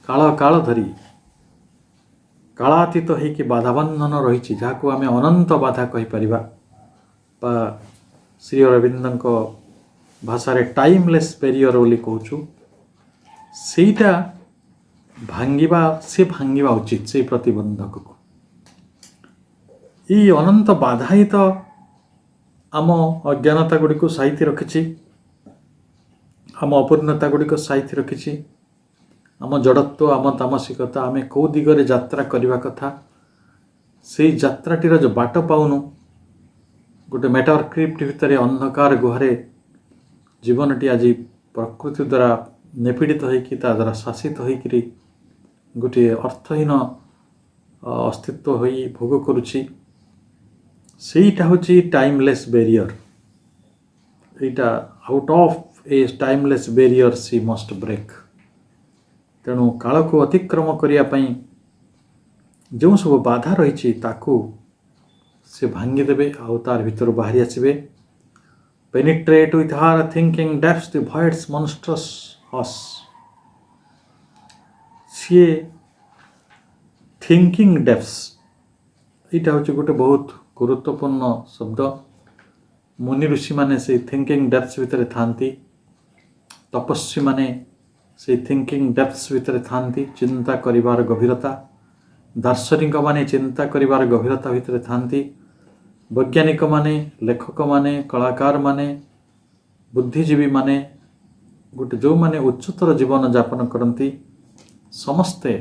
काल धरी कालातीत होइकि बाधाबंधन रही, जहाँ आम अनंत बाधा कहीपर, श्री अरविंद भाषा टाइमलेस बैरियर बोली कहूँ, सेटा भांगिबा उचित। से प्रतिबंधक को ये अनंत बाधा ही तो आम अज्ञानता गुड़ी साइति रखी, आम अपूर्णता गुड़िक साइति रखी, आम जड़त्व, आम तामसिकता, आम कौ दिगरे यात्रा करने कथा, से यात्राटीर जो बाट पाऊनु, गोटे मेटर क्रिप्ट भितर अंधकार गुहारे जीवनटी आज प्रकृति द्वारा निपीड़ित होइकि ता द्वारा शासित होइकि गोटे अर्थहीन अस्तित्व होई भोग करुछि। सेटा होछि टाइमलेस बैरियर। एटा out of a timeless barrier she must break. तेणु काल को अतिक्रम करिया पई जो सब बाधा रही ताकू से भांगीदेवे, आउ तार भितर बाहरी आसबे। Penetrate with her thinking depths the void's monstrous hush. See thinking depths यहाँ हूँ गोटे बहुत गुरुत्वपूर्ण शब्द। मुनि ऋषि माने से थिंकिंग डेप्थ्स भितर थांती, तपस्वी माने से थिंकिंग डेप्थ्स भितर थांती, चिंता करिवार गभीरता। दार्शनिक माने चिंता करिवार गभीरता भितर थांती। वैज्ञानिक माने, लेखक माने, कलाकार माने, बुद्धिजीवी माने, गोटे जो माने उच्चतर जीवन यापन करती, समस्ते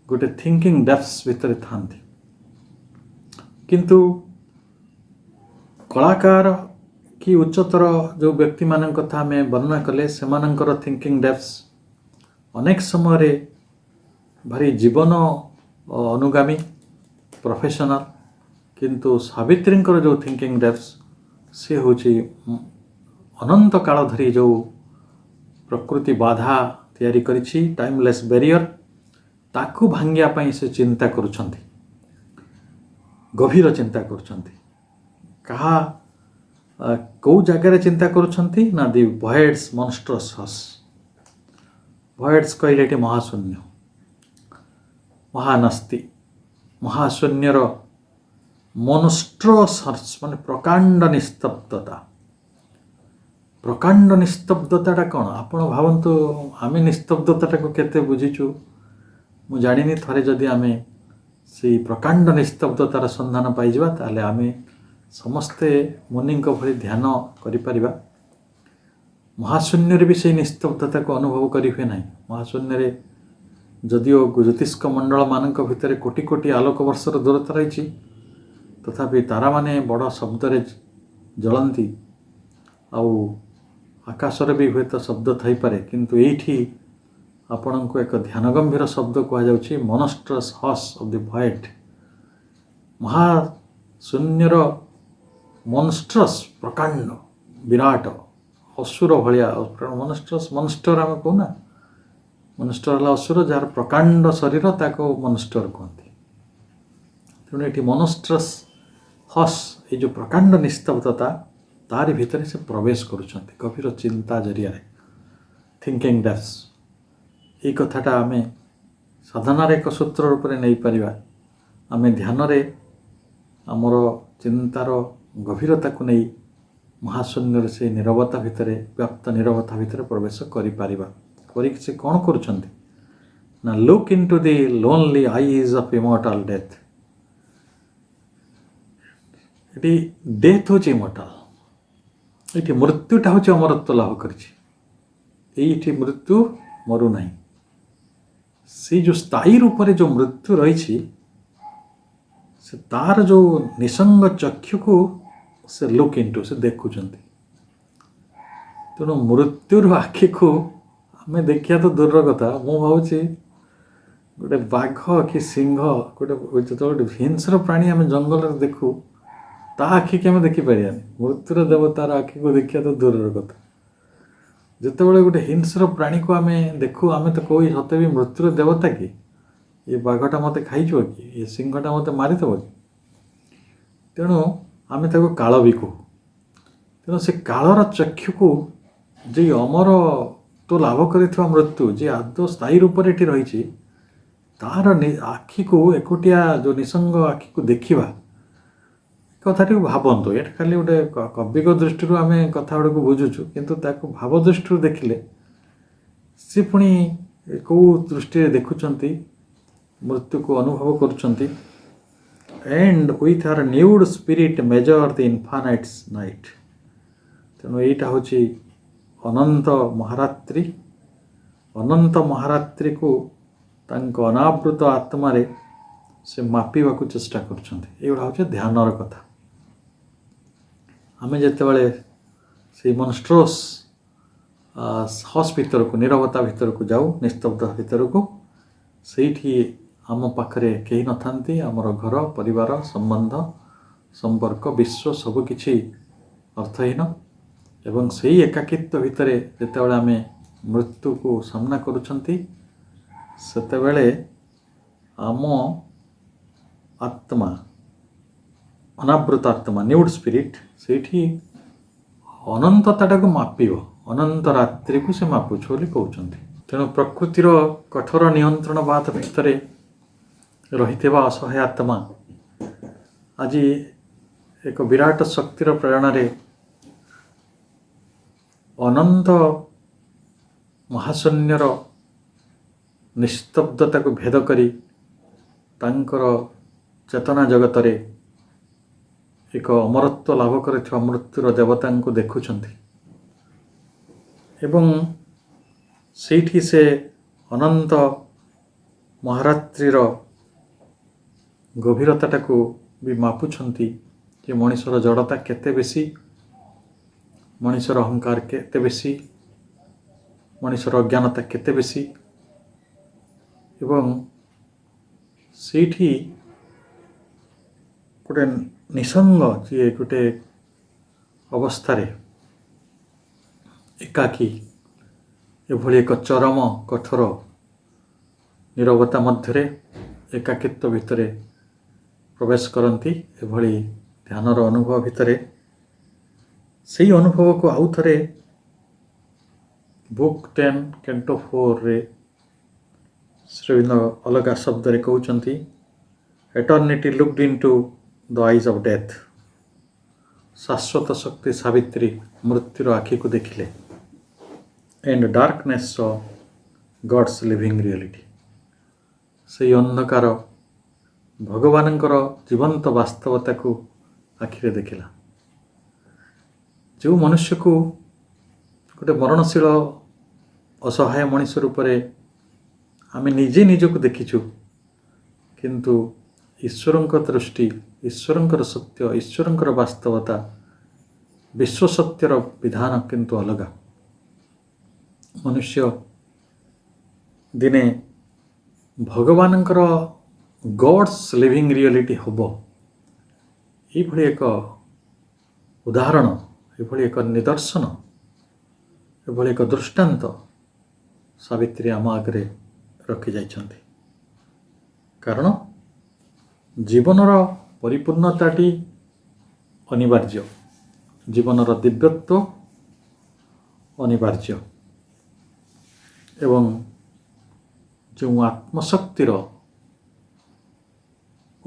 गोटे थिंकिंग डेप्थ्स भितर थांती। किंतु कलाकार कि उच्चतर जो व्यक्ति मान कथा आम वर्णना कले, सेमानंकर थिंकिंग डेप्थ्स अनेक समय भारी जीवन अनुगामी प्रोफेशनल, किंतु सावित्रींकर जो थिंकिंग डेप्थ्स से हूँ अनंत काल धरी जो प्रकृति बाधा तैयारी करिछि, टाइमलेस बैरियर, ताकू भांगिया पई से चिंता करुछंती, गभीर चिंता करुछंती। कहा कौ जगार चिंता करुछंती ना दि वॉइड्स मॉन्स्ट्रस हस। वॉइड्स कहले महाशून्य, महानास्ति, महाशून्यर मॉन्स्ट्रस हस माने प्रकांड निस्तब्धता। प्रकांड निस्तब्धता कौन आपण भावतु, आम निस्तब्धता को केते बुझीचु मु जानिनी। थरे जदि आम से प्रकांड निस्तब्धतार सन्धान पाइबा ताले आम समस्ते मुनि भली ध्यान करिपरिबा। महाशून्य भी से निस्तब्धता को अनुभव करि हुए नहीं। महाशून्य जदिओ ज्योतिष्क मंडल मान भितर कोटि कोटि आलोक वर्षर दूरता रही, तथापि तारा माने बड़ शब्द जलती, आउ आकाशर भी हुए तो शब्द थई पारे, किंतु एठी आपण को एक ध्यान गंभीर शब्द कह जाउछि monstrous hush of the void. महाशून्यर मॉन्स्ट्रस प्रकांड विराट असुर भलिया। मॉन्स्ट्रस मॉन्स्टर आम कहूना, मॉन्स्टर हला असुर जार प्रकांड शरीर ताको मॉन्स्टर कहते। ତେଣୁ ଏଠି ମନଷ୍ଟ୍ରସ୍ ହସ୍ ଏ ଯେଉଁ ପ୍ରକାଣ୍ଡ ନିସ୍ତବ୍ଧତା ତାରି ଭିତରେ ସେ ପ୍ରବେଶ କରୁଛନ୍ତି ଗଭୀର ଚିନ୍ତା ଜରିଆରେ ଥିଙ୍କିଂ ଡେପ୍ଥସ୍। এই କଥାଟା ଆମେ ସାଧନାର ଏକ ସୂତ୍ର ରୂପରେ ନେଇପାରିବା। ଆମେ ଧ୍ୟାନରେ ଆମର ଚିନ୍ତାର ଗଭୀରତାକୁ ନେଇ ମହାଶୂନ୍ୟର ସେଇ ନୀରବତା ଭିତରେ ବ୍ୟାପ୍ତ ନୀରବତା ଭିତରେ ପ୍ରବେଶ କରିପାରିବା। କରିକି ସେ କ'ଣ କରୁଛନ୍ତି ନା look into the lonely eyes of immortal death. ଏଠି ଡେଥ୍ ହେଉଛି ଇମର୍ଟାଲ୍, ଏଠି ମୃତ୍ୟୁଟା ହେଉଛି ଅମରତ୍ୱ ଲାଭ କରିଛି। ଏଇଠି ମୃତ୍ୟୁ ମରୁନାହିଁ। ସେଇ ଯେଉଁ ସ୍ଥାୟୀ ରୂପରେ ଯେଉଁ ମୃତ୍ୟୁ ରହିଛି ସେ ତାର ଯେଉଁ ନିସଙ୍ଗ ଚକ୍ଷୁକୁ ସେ ଲୁକ୍ ଇନ୍ଟୁ ସେ ଦେଖୁଛନ୍ତି। ତେଣୁ ମୃତ୍ୟୁର ଆଖିକୁ ଆମେ ଦେଖିବା ତ ଦୂରର କଥା। ମୁଁ ଭାବୁଛି ଗୋଟେ ବାଘ କି ସିଂହ ଯେତେବେଳେ ହିଂସ୍ର ପ୍ରାଣୀ ଆମେ ଜଙ୍ଗଲରେ ଦେଖୁ ତା ଆଖିକି ଆମେ ଦେଖିପାରିବାନି। ମୃତ୍ୟୁର ଦେବତାର ଆଖିକୁ ଦେଖିବା ତ ଦୂରର କଥା। ଯେତେବେଳେ ଗୋଟେ ହିଂସ୍ର ପ୍ରାଣୀକୁ ଆମେ ଦେଖୁ ଆମେ ତ କହୁ ସତେ ବି ମୃତ୍ୟୁର ଦେବତା କି, ଏ ବାଘଟା ମୋତେ ଖାଇଯିବ କି, ଏ ସିଂହଟା ମୋତେ ମାରିଦେବ କି। ତେଣୁ ଆମେ ତାକୁ କାଳ ବି କହୁ। ତେଣୁ ସେ କାଳର ଚକ୍ଷୁକୁ ଯେ ଅମରତ୍ୱ ଲାଭ କରିଥିବା ମୃତ୍ୟୁ ଯେ ଆଦୌ ସ୍ଥାୟୀ ରୂପରେ ଏଠି ରହିଛି ତାହାର ଆଖିକୁ ଏକୁଟିଆ ଯେଉଁ ନିସଙ୍ଗ ଆଖିକୁ ଦେଖିବା କଥାଟିକୁ ଭାବନ୍ତୁ। ଏଇଟା ଖାଲି ଗୋଟେ କବିଙ୍କ ଦୃଷ୍ଟିରୁ ଆମେ କଥା ଗୁଡ଼ାକୁ ବୁଝୁଛୁ, କିନ୍ତୁ ତାକୁ ଭାବ ଦୃଷ୍ଟିରୁ ଦେଖିଲେ ସେ ପୁଣି କେଉଁ ଦୃଷ୍ଟିରେ ଦେଖୁଛନ୍ତି ମୃତ୍ୟୁକୁ ଅନୁଭବ କରୁଛନ୍ତି। And with her nude spirit measure the infinite's night. ତେଣୁ ଏଇଟା ହେଉଛି ଅନନ୍ତ ମହାରାତ୍ରି। ଅନନ୍ତ ମହାରାତ୍ରିକୁ ତାଙ୍କ ଅନାବୃତ ଆତ୍ମାରେ ସେ ମାପିବାକୁ ଚେଷ୍ଟା କରୁଛନ୍ତି। ଏଇଗୁଡ଼ା ହେଉଛି ଧ୍ୟାନର କଥା। ଆମେ ଯେତେବେଳେ ସେଇ ମନଷ୍ଟ୍ରସ୍ ହସ୍ ଭିତରକୁ ନୀରବତା ଭିତରକୁ ଯାଉ ନିସ୍ତବ୍ଧ ଭିତରକୁ, ସେଇଠି ଆମ ପାଖରେ କେହି ନଥାନ୍ତି। ଆମର ଘର ପରିବାର ସମ୍ବନ୍ଧ ସମ୍ପର୍କ ବିଶ୍ୱ ସବୁକିଛି ଅର୍ଥହୀନ। ଏବଂ ସେଇ ଏକାକିତ୍ୱ ଭିତରେ ଯେତେବେଳେ ଆମେ ମୃତ୍ୟୁକୁ ସାମ୍ନା କରୁଛନ୍ତି ସେତେବେଳେ ଆମ ଆତ୍ମା ଅନାବୃତ ଆତ୍ମା ନ୍ୟୁଡ୍ ସ୍ପିରିଟ୍ ସେଇଠି ଅନନ୍ତତାଟାକୁ ମାପିବ। ଅନନ୍ତ ରାତ୍ରିକୁ ସେ ମାପୁଛୁ ବୋଲି କହୁଛନ୍ତି। ତେଣୁ ପ୍ରକୃତିର କଠୋର ନିୟନ୍ତ୍ରଣବାଦ ଭିତରେ ରହିଥିବା ଅସହାୟ ଆତ୍ମା ଆଜି ଏକ ବିରାଟ ଶକ୍ତିର ପ୍ରେରଣାରେ ଅନନ୍ତ ମହାଶୂନ୍ୟର ନିସ୍ତବ୍ଧତାକୁ ଭେଦ କରି ତାଙ୍କର ଚେତନା ଜଗତରେ ଏକ ଅମରତ୍ୱ ଲାଭ କରିଥିବା ମୃତ୍ୟୁର ଦେବତାଙ୍କୁ ଦେଖୁଛନ୍ତି। ଏବଂ ସେଇଠି ସେ ଅନନ୍ତ ମହାରାତ୍ରିର ଗଭୀରତାଟାକୁ ବି ମାପୁଛନ୍ତି ଯେ ମଣିଷର ଜଡ଼ତା କେତେ ବେଶୀ, ମଣିଷର ଅହଙ୍କାର କେତେ ବେଶୀ, ମଣିଷର ଅଜ୍ଞାନତା କେତେ ବେଶୀ। ଏବଂ ସେଇଠି ଗୋଟେ ନିସଙ୍ଗ ଯିଏ ଗୋଟେ ଅବସ୍ଥାରେ ଏକାକୀ ଏଭଳି ଏକ ଚରମ କଠୋର ନୀରବତା ମଧ୍ୟରେ ଏକାକିତ୍ୱ ଭିତରେ ପ୍ରବେଶ କରନ୍ତି। ଏଭଳି ଧ୍ୟାନର ଅନୁଭବ ଭିତରେ ସେହି ଅନୁଭବକୁ ଆଉ ଥରେ ବୁକ୍ 10 Canto 4ରେ ଶ୍ରୀବିନ୍ଦ ଅଲଗା ଶବ୍ଦରେ କହୁଛନ୍ତି, eternity looked into the eyes of death. ଶାଶ୍ୱତ ଶକ୍ତି ସାବିତ୍ରୀ ମୃତ୍ୟୁର ଆଖିକୁ ଦେଖିଲେ। And darkness God's living reality. ସେହି ଅନ୍ଧକାର ଭଗବାନଙ୍କର ଜୀବନ୍ତ ବାସ୍ତବତାକୁ ଆଖିରେ ଦେଖିଲା। ଯେଉଁ ମନୁଷ୍ୟକୁ ଗୋଟେ ମରଣଶୀଳ ଅସହାୟ ମଣିଷ ରୂପରେ ଆମେ ନିଜେ ନିଜକୁ ଦେଖିଛୁ, କିନ୍ତୁ ଈଶ୍ୱରଙ୍କ ଦୃଷ୍ଟି, ଈଶ୍ୱରଙ୍କର ସତ୍ୟ, ଈଶ୍ୱରଙ୍କର ବାସ୍ତବତା, ବିଶ୍ୱ ସତ୍ୟର ବିଧାନ କିନ୍ତୁ ଅଲଗା। ମନୁଷ୍ୟ ଦିନେ ଭଗବାନଙ୍କର ଗଡ୍ସ ଲିଭିଂ ରିଆଲିଟି ହେବ। ଏଇଭଳି ଏକ ଉଦାହରଣ, ଏଭଳି ଏକ ନିଦର୍ଶନ, ଏଭଳି ଏକ ଦୃଷ୍ଟାନ୍ତ ସାବିତ୍ରୀ ଆମ ଆଗରେ ରଖିଯାଇଛନ୍ତି। କାରଣ ଜୀବନର ପରିପୂର୍ଣ୍ଣତାଟି ଅନିବାର୍ଯ୍ୟ, ଜୀବନର ଦିବ୍ୟତ୍ୱ ଅନିବାର୍ଯ୍ୟ ଏବଂ ଯେଉଁ ଆତ୍ମଶକ୍ତିର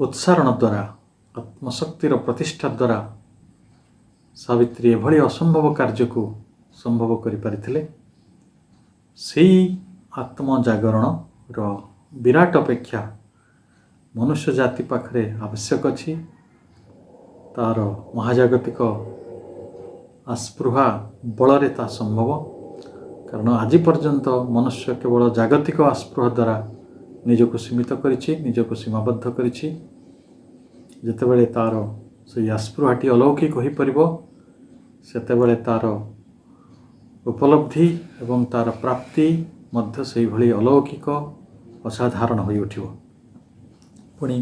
ଉତ୍ସାରଣ ଦ୍ୱାରା, ଆତ୍ମଶକ୍ତିର ପ୍ରତିଷ୍ଠା ଦ୍ୱାରା ସାବିତ୍ରୀ ଏଭଳି ଅସମ୍ଭବ କାର୍ଯ୍ୟକୁ ସମ୍ଭବ କରିପାରିଥିଲେ, ସେହି ଆତ୍ମଜାଗରଣର ବିରାଟ ଅପେକ୍ଷା ମନୁଷ୍ୟ ଜାତି ପାଖରେ ଆବଶ୍ୟକ ଅଛି। ତାର ମହାଜାଗତିକ ଆସ୍ପୃହା ବଳରେ ତାହା ସମ୍ଭବ, କାରଣ ଆଜି ପର୍ଯ୍ୟନ୍ତ ମନୁଷ୍ୟ କେବଳ ଜାଗତିକ ଆସ୍ପୃହା ଦ୍ୱାରା ନିଜକୁ ସୀମିତ କରିଛି, ନିଜକୁ ସୀମାବଦ୍ଧ କରିଛି। ଯେତେବେଳେ ତାର ସେହି ଆସ୍ପୃହାଟି ଅଲୌକିକ ହୋଇପାରିବ, ସେତେବେଳେ ତାର ଉପଲବ୍ଧି ଏବଂ ତାର ପ୍ରାପ୍ତି ମଧ୍ୟ ସେହିଭଳି ଅଲୌକିକ ଅସାଧାରଣ ହୋଇଉଠିବ। ପୁଣି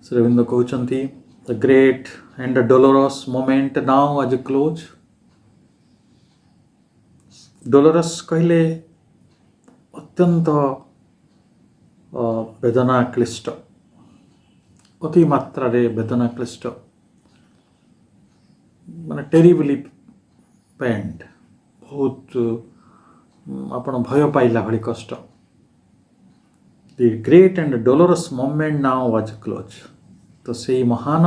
ଶ୍ରୀଅରବିନ୍ଦ କହୁଛନ୍ତି, The great and dolorous moment now as a close. ଡୋଲୋରସ୍ କହିଲେ ଅତ୍ୟନ୍ତ ବେଦନା କ୍ଳିଷ୍ଟ, ଅତି ମାତ୍ରାରେ ବେଦନା କ୍ଳିଷ୍ଟ, ମାନେ ଟେରିବଲି ପେନ୍ଡ, ବହୁତ ଆପଣ ଭୟ ପାଇଲା ଭଳି କଷ୍ଟ। The great and dolorous moment now was close. ତ ସେଇ ମହାନ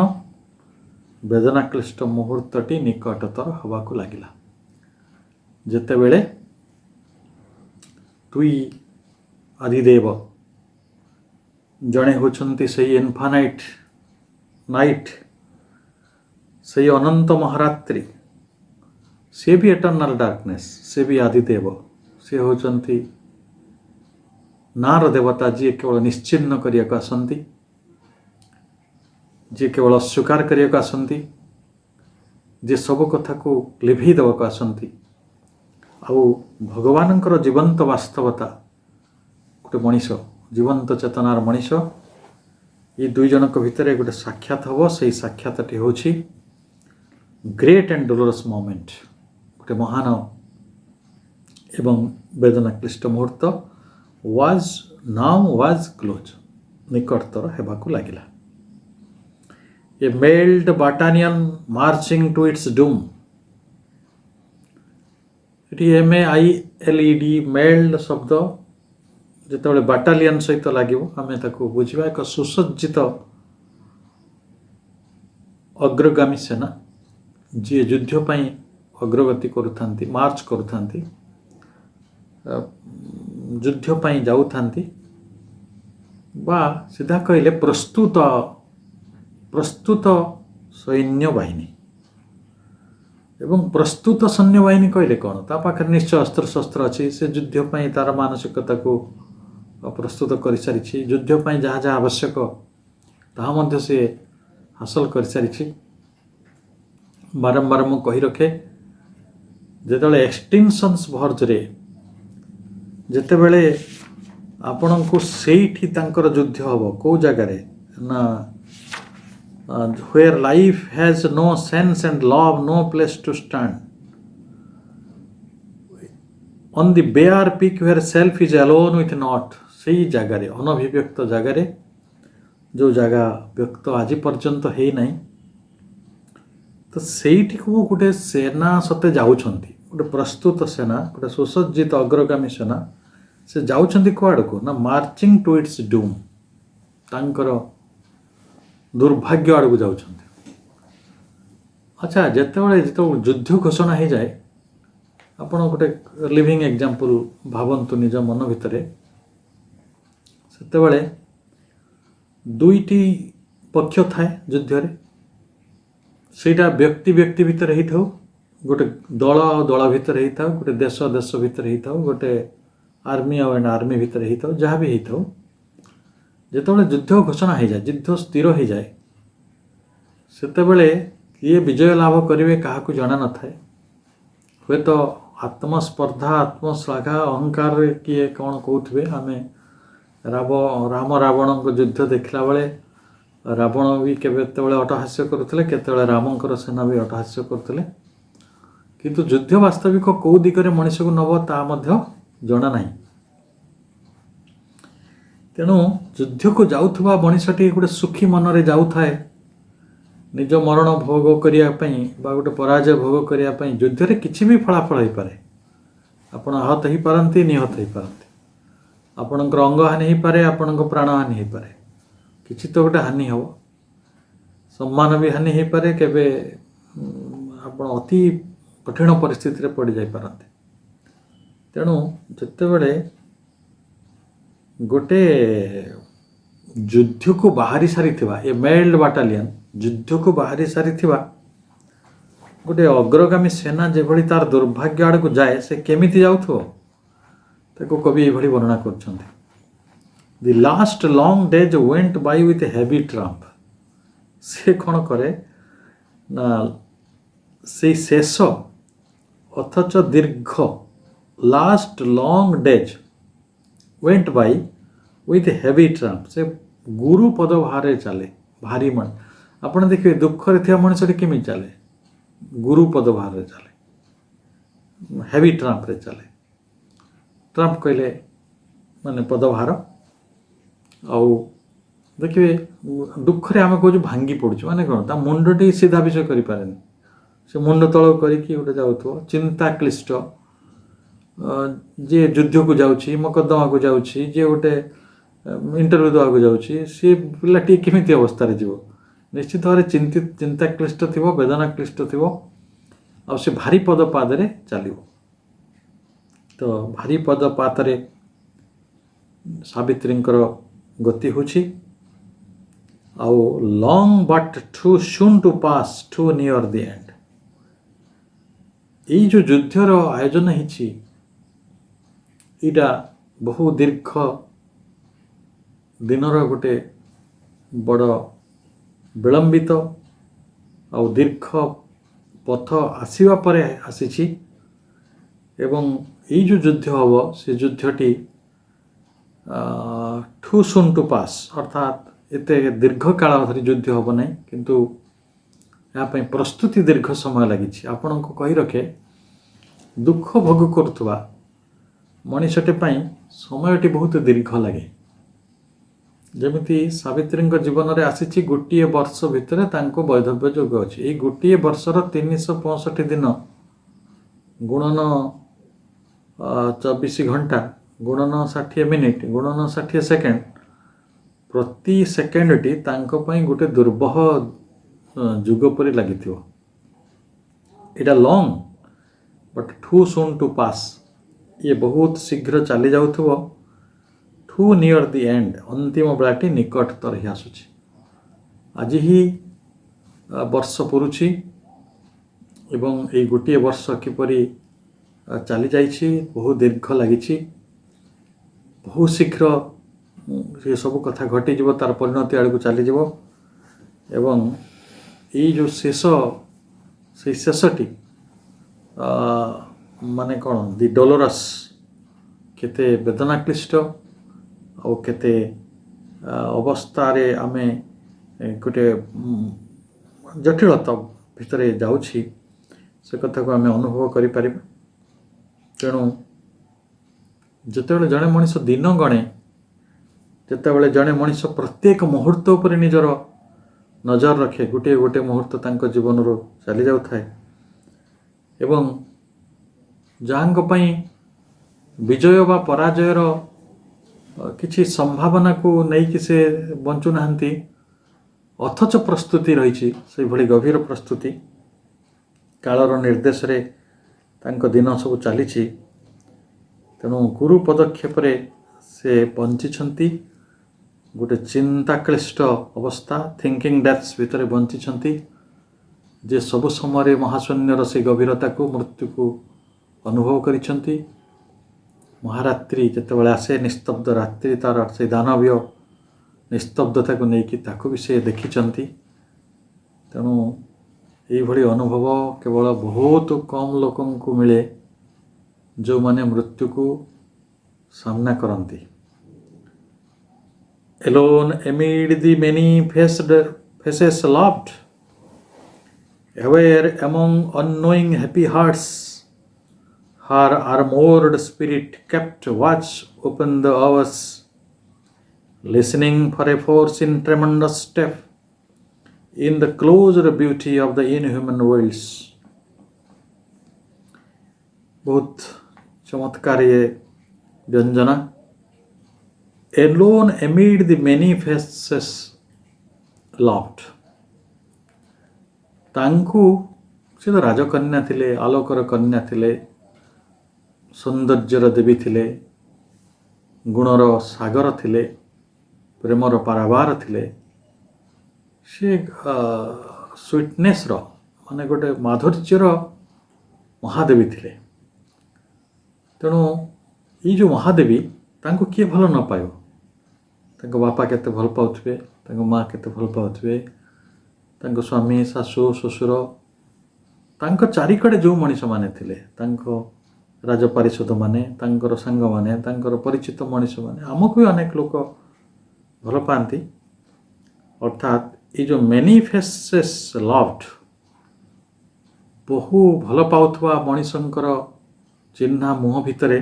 ବେଦନାକ୍ଳିଷ୍ଟ ମୁହୂର୍ତ୍ତଟି ନିକଟତର ହେବାକୁ ଲାଗିଲା, ଯେତେବେଳେ ଦୁଇ ଆଦିଦେବ, ଜଣେ ହେଉଛନ୍ତି ସେଇ ଇନଫାନାଇଟ୍ ନାଇଟ୍, ସେଇ ଅନନ୍ତ ମହାରାତ୍ରି, ସେ ବି ଏଟର୍ନାଲ୍ ଡାର୍କନେସ୍, ସେ ବି ଆଦିଦେବ, ସେ ହେଉଛନ୍ତି ନାଁର ଦେବତା, ଯିଏ କେବଳ ନିଶ୍ଚିହ୍ନ କରିବାକୁ ଆସନ୍ତି, ଯିଏ କେବଳ ଅସ୍ୱୀକାର କରିବାକୁ ଆସନ୍ତି, ଯିଏ ସବୁ କଥାକୁ ଲିଭେଇ ଦେବାକୁ ଆସନ୍ତି। ଆଉ ଭଗବାନଙ୍କର ଜୀବନ୍ତ ବାସ୍ତବତା, ଗୋଟେ ମଣିଷ, ଜୀବନ୍ତ ଚେତନାର ମଣିଷ, ଏ ଦୁଇ ଜଣଙ୍କ ଭିତରେ ଗୋଟେ ସାକ୍ଷାତ ହେବ। ସେଇ ସାକ୍ଷାତଟି ହେଉଛି ଗ୍ରେଟ୍ ଆଣ୍ଡ ଡୋଲୋରସ୍ ମୋମେଣ୍ଟ, ଗୋଟେ ମହାନ ଏବଂ ବେଦନାକ୍ଳିଷ୍ଟ ମୁହୂର୍ତ୍ତ। ୱାଜ୍ କ୍ଲୋଜ୍, ନିକଟତର ହେବାକୁ ଲାଗିଲା। A mailed battalion marching to its doom. ଏଠି MAILED ମେଲ୍ଡ ଶବ୍ଦ ଯେତେବେଳେ ବାଟାଲିୟନ ସହିତ ଲାଗିବ, ଆମେ ତାକୁ ବୁଝିବା ଏକ ସୁସଜ୍ଜିତ ଅଗ୍ରଗାମୀ ସେନା, ଯିଏ ଯୁଦ୍ଧ ପାଇଁ ଅଗ୍ରଗତି କରୁଥାନ୍ତି, ମାର୍ଚ୍ଚ କରୁଥାନ୍ତି, ଯୁଦ୍ଧ ପାଇଁ ଯାଉଥାନ୍ତି, ବା ସିଧା କହିଲେ ପ୍ରସ୍ତୁତ ସୈନ୍ୟବାହିନୀ। ଏବଂ ପ୍ରସ୍ତୁତ ସୈନ୍ୟବାହିନୀ କହିଲେ କ'ଣ? ତା ପାଖରେ ନିଶ୍ଚୟ ଅସ୍ତ୍ରଶସ୍ତ୍ର ଅଛି, ସେ ଯୁଦ୍ଧ ପାଇଁ ତାର ମାନସିକତାକୁ ପ୍ରସ୍ତୁତ କରିସାରିଛି, ଯୁଦ୍ଧ ପାଇଁ ଯାହା ଯାହା ଆବଶ୍ୟକ ତାହା ମଧ୍ୟ ସେ ହାସଲ କରିସାରିଛି। ବାରମ୍ବାର ମୁଁ କହି ରଖେ, ଯେତେବେଳେ ଏକ୍ସଟିଂସନ୍ସ ଭର୍ଜରେ, ଯେତେବେଳେ ଆପଣଙ୍କୁ ସେଇଠି ତାଙ୍କର ଯୁଦ୍ଧ ହେବ, କେଉଁ ଜାଗାରେ ନା where life has no sense and love no place to stand, on the bare peak where self is alone with naught, ସେଇ ଜାଗାରେ, ଅନଭିବ୍ୟକ୍ତ ଜାଗାରେ, ଯେଉଁ ଜାଗା ବ୍ୟକ୍ତ ଆଜି ପର୍ଯ୍ୟନ୍ତ ହେଇନାହିଁ, ତ ସେଇଠିକୁ ଗୋଟେ ସେନା ସତେ ଯାଉଛନ୍ତି, ଗୋଟେ ପ୍ରସ୍ତୁତ ସେନା, ଗୋଟେ ସୁସଜ୍ଜିତ ଅଗ୍ରଗାମୀ ସେନା, ସେ ଯାଉଛନ୍ତି କୁଆଡ଼କୁ ନା ମାର୍ଚିଂ ଟୁ ଇଟ୍ସ ଡୁମ୍, ତାଙ୍କର ଦୁର୍ଭାଗ୍ୟ ଆଡ଼କୁ ଯାଉଛନ୍ତି। ଆଚ୍ଛା, ଯେତେବେଳେ ଯୁଦ୍ଧ ଘୋଷଣା ହେଇଯାଏ, ଆପଣ ଗୋଟେ ଲିଭିଂ ଏକ୍ଜାମ୍ପଲ୍ ଭାବନ୍ତୁ ନିଜ ମନ ଭିତରେ, ସେତେବେଳେ ଦୁଇଟି ପକ୍ଷ ଥାଏ ଯୁଦ୍ଧରେ। ସେଇଟା ବ୍ୟକ୍ତି ଭିତରେ ହେଇଥାଉ, ଗୋଟେ ଦଳ ଆଉ ଦଳ ଭିତରେ ହେଇଥାଉ, ଗୋଟେ ଦେଶ ଭିତରେ ହେଇଥାଉ, ଗୋଟେ ଆର୍ମି ଆଉ ଆର୍ମି ଭିତରେ ହେଇଥାଉ, ଯାହା ବି ହେଇଥାଉ, ଯେତେବେଳେ ଯୁଦ୍ଧ ଘୋଷଣା ହେଇଯାଏ, ଯୁଦ୍ଧ ସ୍ଥିର ହେଇଯାଏ, ସେତେବେଳେ କିଏ ବିଜୟ ଲାଭ କରିବେ କାହାକୁ ଜଣା ନଥାଏ। ହୁଏତ ଆତ୍ମସ୍ପର୍ଦ୍ଧା, ଆତ୍ମଶ୍ଳାଘା, ଅହଙ୍କାରରେ କିଏ କ'ଣ କହୁଥିବେ। ଆମେ ରାମ ରାବଣଙ୍କ ଯୁଦ୍ଧ ଦେଖିଲା ବେଳେ ରାବଣ ବି କେତେବେଳେ ଅଟହାସ୍ୟ କରୁଥିଲେ, କେତେବେଳେ ରାମଙ୍କର ସେନା ବି ଅଟହାସ୍ୟ କରୁଥିଲେ। କିନ୍ତୁ ଯୁଦ୍ଧ ବାସ୍ତବିକ କେଉଁ ଦିଗରେ ମଣିଷକୁ ନେବ ତାହା ମଧ୍ୟ ଜଣା ନାହିଁ। ତେଣୁ ଯୁଦ୍ଧକୁ ଯାଉଥିବା ମଣିଷଟି ଗୋଟେ ସୁଖୀ ମନରେ ଯାଉଥାଏ ନିଜ ମରଣ ଭୋଗ କରିବା ପାଇଁ ବା ଗୋଟେ ପରାଜୟ ଭୋଗ କରିବା ପାଇଁ। ଯୁଦ୍ଧରେ କିଛି ବି ଫଳାଫଳ ହୋଇପାରେ। ଆପଣ ଆହତ ହୋଇପାରନ୍ତି, ନିହତ ହୋଇପାରନ୍ତି, ଆପଣଙ୍କର ଅଙ୍ଗହାନି ହୋଇପାରେ, ଆପଣଙ୍କ ପ୍ରାଣହାନି ହୋଇପାରେ, କିଛି ତ ଗୋଟେ ହାନି ହେବ, ସମ୍ମାନ ବି ହାନି ହୋଇପାରେ, କେବେ ଆପଣ ଅତି କଠିନ ପରିସ୍ଥିତିରେ ପଡ଼ିଯାଇପାରନ୍ତି। ତେଣୁ ଯେତେବେଳେ ଗୋଟେ ଯୁଦ୍ଧକୁ ବାହାରି ସାରିଥିବା ଏ ମେଲ୍ଡ ବାଟାଲିୟନ ଯୁଦ୍ଧକୁ ବାହାରି ସାରିଥିବା ଗୋଟେ ଅଗ୍ରଗାମୀ ସେନା ଯେଭଳି ତାର ଦୁର୍ଭାଗ୍ୟ ଆଡ଼କୁ ଯାଏ, ସେ କେମିତି ଯାଉଥିବ ତାକୁ କବି ଏଭଳି ବର୍ଣ୍ଣନା କରୁଛନ୍ତି। ଦି last long days went Bai with heavy Trump. ସେ କ'ଣ କରେ ନା ସେଇ ଶେଷ ଅଥଚ ଦୀର୍ଘ last long days went Bai with heavy Trump. ସେ ଗୁରୁ ପଦ ଭାରରେ ଚାଲେ, ଭାରି ମଣି। ଆପଣ ଦେଖିବେ ଦୁଃଖରେ ଥିବା ମଣିଷଟି କେମିତି ଚାଲେ? ଗୁରୁ ପଦ ଭାରରେ ଚାଲେ, ହେଭି ଟ୍ରାମ୍ପରେ ଚାଲେ। ଟ୍ରାମ୍ପ କହିଲେ ମାନେ ପଦଭାର। ଆଉ ଦେଖିବେ ଦୁଃଖରେ ଆମେ କହୁଛୁ ଭାଙ୍ଗି ପଡ଼ୁଛୁ, ମାନେ କ'ଣ ତା ମୁଣ୍ଡଟି ସିଧା ବିଷୟ କରିପାରେନି, ସେ ମୁଣ୍ଡ ତଳ କରିକି ଗୋଟେ ଯାଉଥିବ। ଚିନ୍ତା କ୍ଲିଷ୍ଟ, ଯିଏ ଯୁଦ୍ଧକୁ ଯାଉଛି, ମକଦ୍ଦମାକୁ ଯାଉଛି, ଯିଏ ଗୋଟେ ଇଣ୍ଟରଭ୍ୟୁ ଦେବାକୁ ଯାଉଛି, ସେ ପିଲାଟି କେମିତି ଅବସ୍ଥାରେ ଯିବ? ନିଶ୍ଚିତ ଭାବରେ ଚିନ୍ତା କ୍ଲିଷ୍ଟ ଥିବ, ବେଦନା କ୍ଲିଷ୍ଟ ଥିବ, ଆଉ ସେ ଭାରି ପଦ ପାଦରେ ଚାଲିବ। ତ ଭାରି ପଦ ପାଦରେ ସାବିତ୍ରୀଙ୍କର ଗତି ହେଉଛି। ଆଉ long but too soon to pass, too near the end. ଏଇ ଯେଉଁ ଯୁଦ୍ଧର ଆୟୋଜନ ହେଇଛି, ଏଇଟା ବହୁ ଦୀର୍ଘ ଦିନର ଗୋଟେ ବଡ଼ ବିଳମ୍ବିତ ଆଉ ଦୀର୍ଘ ପଥ ଆସିବା ପରେ ଆସିଛି। ଏବଂ ଏଇ ଯେଉଁ ଯୁଦ୍ଧ ହେବ, ସେ ଯୁଦ୍ଧଟି ଟୁ ସୁନ୍ ଟୁ ପାସ୍, ଅର୍ଥାତ୍ ଏତେ ଦୀର୍ଘ କାଳ ଧରି ଯୁଦ୍ଧ ହେବ ନାହିଁ, କିନ୍ତୁ ଏହା ପାଇଁ ପ୍ରସ୍ତୁତି ଦୀର୍ଘ ସମୟ ଲାଗିଛି। ଆପଣଙ୍କୁ କହି ରଖେ, ଦୁଃଖ ଭୋଗ କରୁଥିବା ମଣିଷଟି ପାଇଁ ସମୟଟି ବହୁତ ଦୀର୍ଘ ଲାଗେ। ଯେମିତି ସାବିତ୍ରୀଙ୍କ ଜୀବନରେ ଆସିଛି ଗୋଟିଏ ବର୍ଷ ଭିତରେ ତାଙ୍କୁ ବୈଧବ୍ୟ ଯୋଗ ଅଛି। ଏଇ ଗୋଟିଏ ବର୍ଷର 365 ଦିନ ଗୁଣନ 24 ଘଣ୍ଟା, ଗୁଣନ 60 ମିନିଟ୍, ଗୁଣନ 60 ସେକେଣ୍ଡ, ପ୍ରତି ସେକେଣ୍ଡଟି ତାଙ୍କ ପାଇଁ ଗୋଟେ ଦୁର୍ବହ ଯୁଗ ପରି ଲାଗିଥିବ। ଏଇଟା long but too soon to pass. ଇଏ ବହୁତ ଶୀଘ୍ର ଚାଲି ଯାଉଥିବ। ଟୁ ନିୟର ଦି ଏଣ୍ଡ, ଅନ୍ତିମ ବେଳାଟି ନିକଟତର ହିଁ ଆସୁଛି। ଆଜି ହିଁ ବର୍ଷ ପୁରୁଛି ଏବଂ ଏଇ ଗୋଟିଏ ବର୍ଷ କିପରି ଚାଲିଯାଇଛି, ବହୁ ଦୀର୍ଘ ଲାଗିଛି। ବହୁ ଶୀଘ୍ର ସେ ସବୁ କଥା ଘଟିଯିବ, ତାର ପରିଣତି ଆଡ଼କୁ ଚାଲିଯିବ। ଏବଂ ଏଇ ଯେଉଁ ସେଇ ଶେଷଟି ମାନେ କ'ଣ, ଦି ଡୋଲୋରସ୍, କେତେ ବେଦନାକ୍ଲିଷ୍ଟ ଆଉ କେତେ ଅବସ୍ଥାରେ ଆମେ ଗୋଟେ ଜଟିଳତା ଭିତରେ ଯାଉଛି, ସେ କଥାକୁ ଆମେ ଅନୁଭବ କରିପାରିବା। ତେଣୁ ଯେତେବେଳେ ଜଣେ ମଣିଷ ଦିନ ଗଣେ, ଯେତେବେଳେ ଜଣେ ମଣିଷ ପ୍ରତ୍ୟେକ ମୁହୂର୍ତ୍ତ ଉପରେ ନିଜର ନଜର ରଖେ, ଗୋଟିଏ ଗୋଟିଏ ମୁହୂର୍ତ୍ତ ତାଙ୍କ ଜୀବନରୁ ଚାଲି ଯାଉଥାଏ। ଏବଂ ଯାହାଙ୍କ ପାଇଁ ବିଜୟ ବା ପରାଜୟର କିଛି ସମ୍ଭାବନାକୁ ନେଇକି ସେ ବଞ୍ଚୁନାହାନ୍ତି, ଅଥଚ ପ୍ରସ୍ତୁତି ରହିଛି, ସେହିଭଳି ଗଭୀର ପ୍ରସ୍ତୁତି କାଳର ନିର୍ଦ୍ଦେଶରେ ତାଙ୍କ ଦିନ ସବୁ ଚାଲିଛି। ତେଣୁ ଗୁରୁ ପଦକ୍ଷେପରେ ସେ ବଞ୍ଚିଛନ୍ତି, ଗୋଟେ ଚିନ୍ତାକ୍ଲିଷ୍ଟ ଅବସ୍ଥା, ଥିଙ୍କିଂ ଡେଥ୍ସ ଭିତରେ ବଞ୍ଚିଛନ୍ତି, ଯେ ସବୁ ସମୟରେ ମହାଶୂନ୍ୟର ସେ ଗଭୀରତାକୁ, ମୃତ୍ୟୁକୁ ଅନୁଭବ କରିଛନ୍ତି। ମହାରାତ୍ରି ଯେତେବେଳେ ଆସେ, ନିସ୍ତବ୍ଧ ରାତ୍ରି, ତାର ସେ ଦାନବୀୟ ନିସ୍ତବ୍ଧତାକୁ ନେଇକି ତାକୁ ବି ସେ ଦେଖିଛନ୍ତି। ତେଣୁ ଏଇଭଳି ଅନୁଭବ କେବଳ ବହୁତ କମ୍ ଲୋକଙ୍କୁ ମିଳେ, ଯେଉଁମାନେ ମୃତ୍ୟୁକୁ ସାମ୍ନା କରନ୍ତି। Alone amid the many faces loved, aware among unknowing happy hearts, her armored spirit kept watch upon the hours. listening for a force in tremendous step in the closer beauty of the inhuman worlds. बहुत चमत्कार ये व्यंजना. Alone amid the many faces loved. तांकु से तो राजकन्या थिले, आलोकर कन्या थिले, सौंदर्यर देवी थिले, गुणर सागर थिले, प्रेमर पारावार थिले. से स्वीटनेस रो माने गोटे माधुर्यर महादेवी थिले. तेणु ये जो महादेवी तांको किए भल न पाइब. तांको बापा केते भल पाउथिबे, तांको माँ केते भल पाउथिबे, तांको स्वामी शाशु ससुर तांको चारिकड़े जो मनीष माने थिले, तांको राजपारिषद माने, तांकर सांग माने, तांकर परिचित मनीष माने, आमको भी अनेक लोक भल पाती. अर्थात ये जो मेनी फेसेस लव्ड बहु भल पाउथवा मनीषंकर चिन्हा मुह भितरे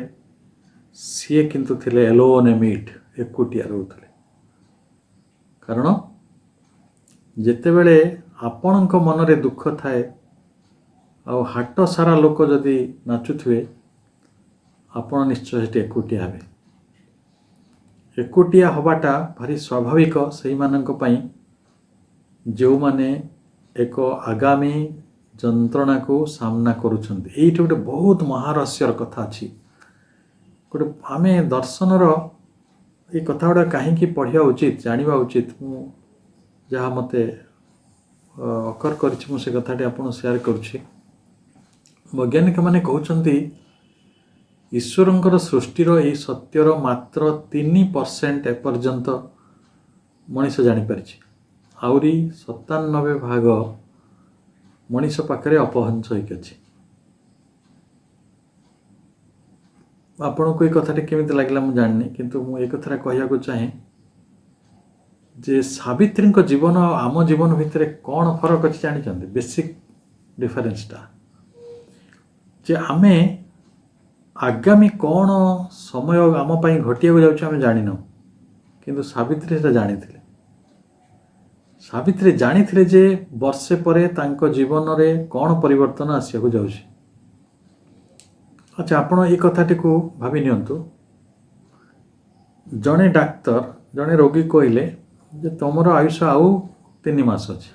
सी किंतु थिले एलोन एमिड एकुटिया रोथले. कारण जेतेबेले आपणक मनरे दुख थाए आ हाट सारा लोक जदि नाचुथुए आपण निश्चय सेठी एकुटिया हेबे. एकुटिया हबाटा भारी स्वाभाविक सही मानक पई जो माने एक आगामी जंत्रणा को सामना करुछंती. एइठ गोटे बहुत महारहस्यर कथा अछि. गोटे आमे दर्शनर ये कथा गुड़ा कहीं पढ़िया उचित, जानिबा उचित. मु जहाँ मते अकर करिछि मु से कथाटी आपण शेयर करुछि. वैज्ञानिक माने कहउछंती ईश्वरंकर सृष्टिर ये सत्यर मात्र 3% एपर्यंत मनीष जानी पारिछि. आउरी 97 भाग मनीष पाखरे अपहंस होइक अछि. आपको ये कथाटी केमिति लागला मु जाननी, किंतु मु एक कथा कहिया को चाहे जे सावित्री जीवन आम जीवन भितर कौन फरक अच्छी जानी. बेसिक डिफरेन्सटा जे आमे आगामी कौन समय आम घटिया जाऊँ आम जान, किंतु सावित्री से जानी. सावित्री जानी जे वर्षे परे तांको जीवन रे कौन परिवर्तन आसिया जाऊँ. अच्छा, आपण ये कथाटी को भावी नियंतु. जड़े डाक्तर जड़े रोगी कहले जे तुमर आयुष आउ 3 मास अच्छे.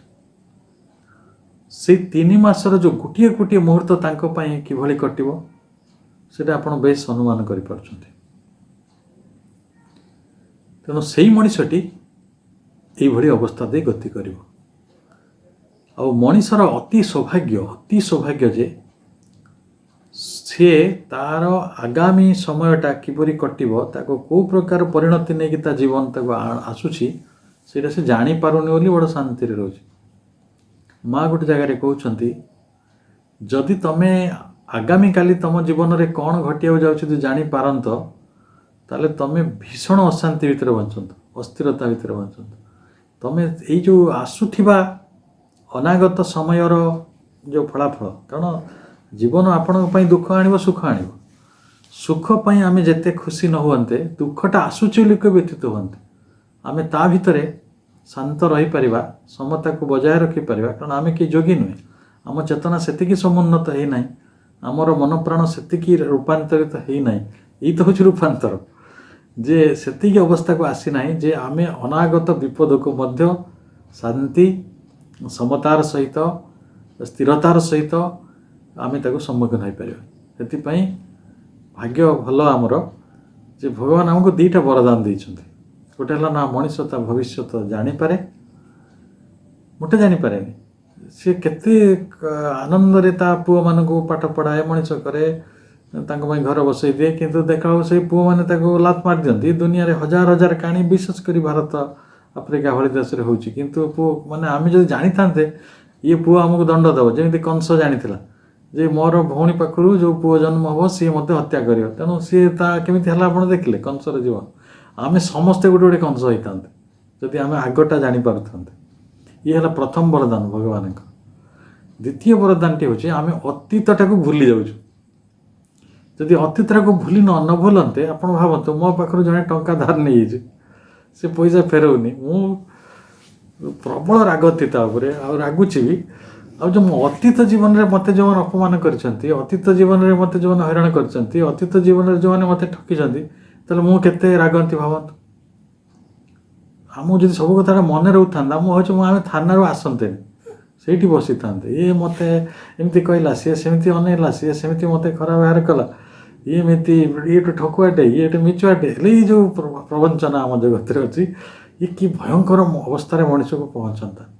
से 3 मासर जो गोटे गोटे मुहूर्त तांको पई किभली कटिबो सेटा आपण बेस अनुमान करि परछन्ते. तेणु सेही मनीषटी यही भली अवस्था दे गति करिवो. आ मनीषर अति सौभाग्य जे सी तार आगामी समयटा किपरि कटिबो, ताको को प्रकार परिणति नहीं ता जीवन ताको आसुची सेटा से जानी पारुनी बोली बड़ शांति रे रहउची. माँ गोटे जगह कहउछंती जदि तमे आगामी काली तम जीवन रे कौन घटिया जाउची जानी पारंत ताले तमे भीषण अशांति भितर बंचंत, अस्थिरता भितर बंचंत. तमे एई जो आसुथिबा अनागत समयर जो फलाफल, कारण जीवन आपण पई दुख आनिबो सुख आनिबो. सुख पई आमे जेते खुशी न होवंते दुखटा आसुची लोक व्यतीत होवंते आमे ता भितरे शांत रही परिबा, समता को बजाय रखी परिबा. कारण आमे कि जोगी नुहे, आम चेतना सेतिकी समुन्नत है नहीं, आमर मन प्राण सेतिकी रूपांतरित है नहीं. यही तो हूँ रूपांतर जे सेतिकी अवस्था को आसी ना जे आमे अनागत विपद को मध्य शांति समतार सहित स्थिरतार सहित आमे ताको सम्मुखीन हो पार. से भाग्य भल आमर जे भगवान आमको 2टा वरदान देइछन्ति. गोटे हला ना मनीष ता भविष्य जानीपे, मोटे जानीपे सी केते आनंद रे ता पुओ मान को पाठ पढ़ाए मनीष करे, घर बसई दिए. किंतु देखा से पुओ मैंने लात मार दियंती. दुनिया रे हजार हजार कहानी विशेष कर भारत आफ्रिका भली देश रे होउची. किंतु पुओ माने आमे जदि जानी थांते ये पुओ हमको दंड दब, जेमती कंस जानिथिला जे मोर भौणी पाखरु जो पुओ जन्म हम सी मते हत्या करियो. तेणु सी ता केमिति हला आपण देखिले कंसर जीवन. आमे समस्ते गोटे गोटे कंस होइतांते जदि आमे आगटा जानी पारुथांते. ये हला प्रथम वरदान भगवान. द्वितीय वरदान टी होची आमे अतीतटा को भूली जाउछु. जदि अतीतटा को भूली न भूलंते आपण भावंतु मो पाखरु जने टंका धार नै जे से पैसा फेरौनी मु प्रबल राग थी ताऊपर आ रागुची भी आ जो अतीत जीवन में मत जो अपमान कर अतीत जीवन में मत जो हैरान कर अतीत जीवन में जो मैंने मत ठकी तेल मुझे रागंती भावतु आम जब सब कथा मन रोता मुझे आम थाना आसते से बसी था ये मत एमती कहला सी सेमती अनेला सी सेमती मत खराब व्यवहार कला ये ठकुआटे ये मिचुआटे ये जो प्रवंचना आम जगत अच्छी ये कि भयंकर अवस्था मनीष को पहुँचता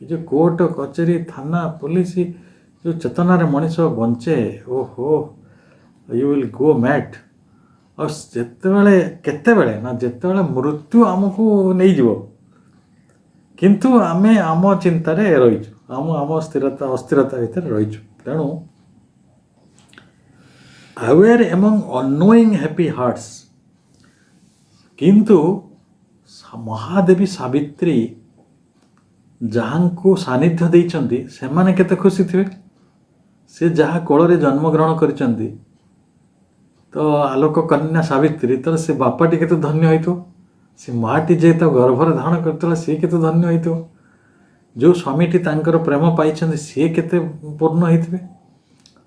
ये जो कोर्ट कचेरी थाना पुलिस जो चेतनार मनीष बंचे ओहो यू विल गो मैट और जिते केते ना जिते मृत्यु आमको नहीं जीव किंतु आमे आम चिंतार रहीचु आम स्थिरता अस्थिरता भितर रहीचु तेणु aware among annoying happy hearts किंतु महादेवी सावित्री जहाँ को सानिध्य देइचंती से माने केते खुशी थे से जहाँ कोଳରେ जन्म ग्रहण करिचंती तो आलोक कन्या सावित्री तो से बापाटी केते धन्य होइतो से माटी जे तो गर्भर धारण करतला से केते धन्य होइतो जो स्वामीटी तांकर प्रेम पाइचंती से केते पूर्ण होइतबे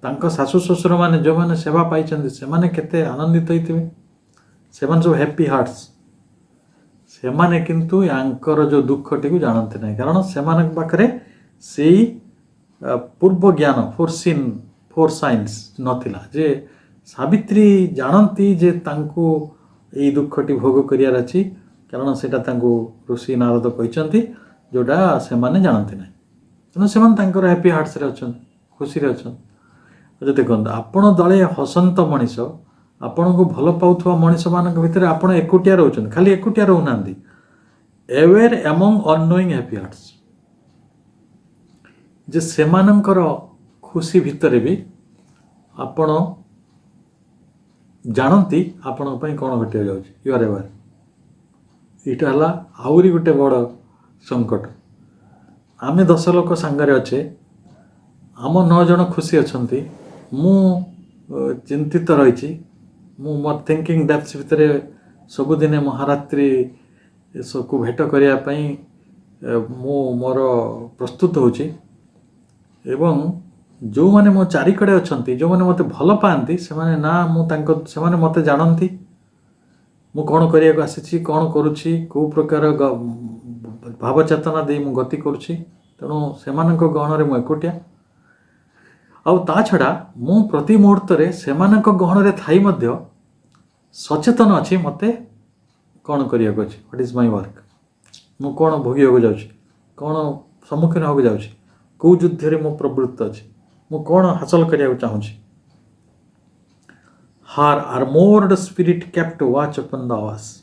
तांको सासु ससुर माने जो माने सेवा पाइचंती से माने केते आनंदित होइतबे से माने सब हैप्पी हार्ट्स से माने किंतु यांकर जो दुखटी को जानते नहीं कारण से पाखे से पूर्व ज्ञान फोर साइंस नथिला जे सावित्री जानती जे तांको यही दुखटी भोग करियार अछि कारण सेटा तांको ऋषि नारद कहते जोटा से माने जानते नहीं तेणु से तांकर हैप्पी हार्ट्स रे अछन खुशी रे अछन देखो आपण दले हसंत मनीष आपण को भल पाउथवा मनीष मानक भितर आपण एकुटिया रहउछन खाली एकुटिया रहउ नांदी aware among annoying happy hearts जे सेमानंकर खुशी भितर भी आपण जानती आपण पई कोन घटिया जाउछ यू आर एवेयर इटा हला आउरी गुटे बड़ संकट आमे 10 लोक संगरे अच्छे आम 9 जन खुशी अछंती मु चिंतित रही मु मोर थिंकिंग डेप्थ भितर सबुदिने महारात्रि को भेट करने मु मोर प्रस्तुत होची एवं जो माने मो चारिकड़े अछंती जो माने मते भल पाती से माने ना मु तांको से माने मते जानती मु कौन करिया आसी कौन करुछि को प्रकार भाव चेतना दे मु गति करुछि तेणु सेमानक गहन रे मु एकुटिया आउ ता छड़ा मु प्रति मुहूर्त रे सेमानक गहन रे थाई मध्य सचेतन अच्छी मते कौन करिया अछि व्हाट इज माय वर्क मु कौन भोगिया जाउछि कौन सम्मुखीन होगा जाउछि को युद्ध रे मु प्रवृत्त अछि मु कौन हासिल करिया चाहूछि her armoured spirit kept watch upon the आवाज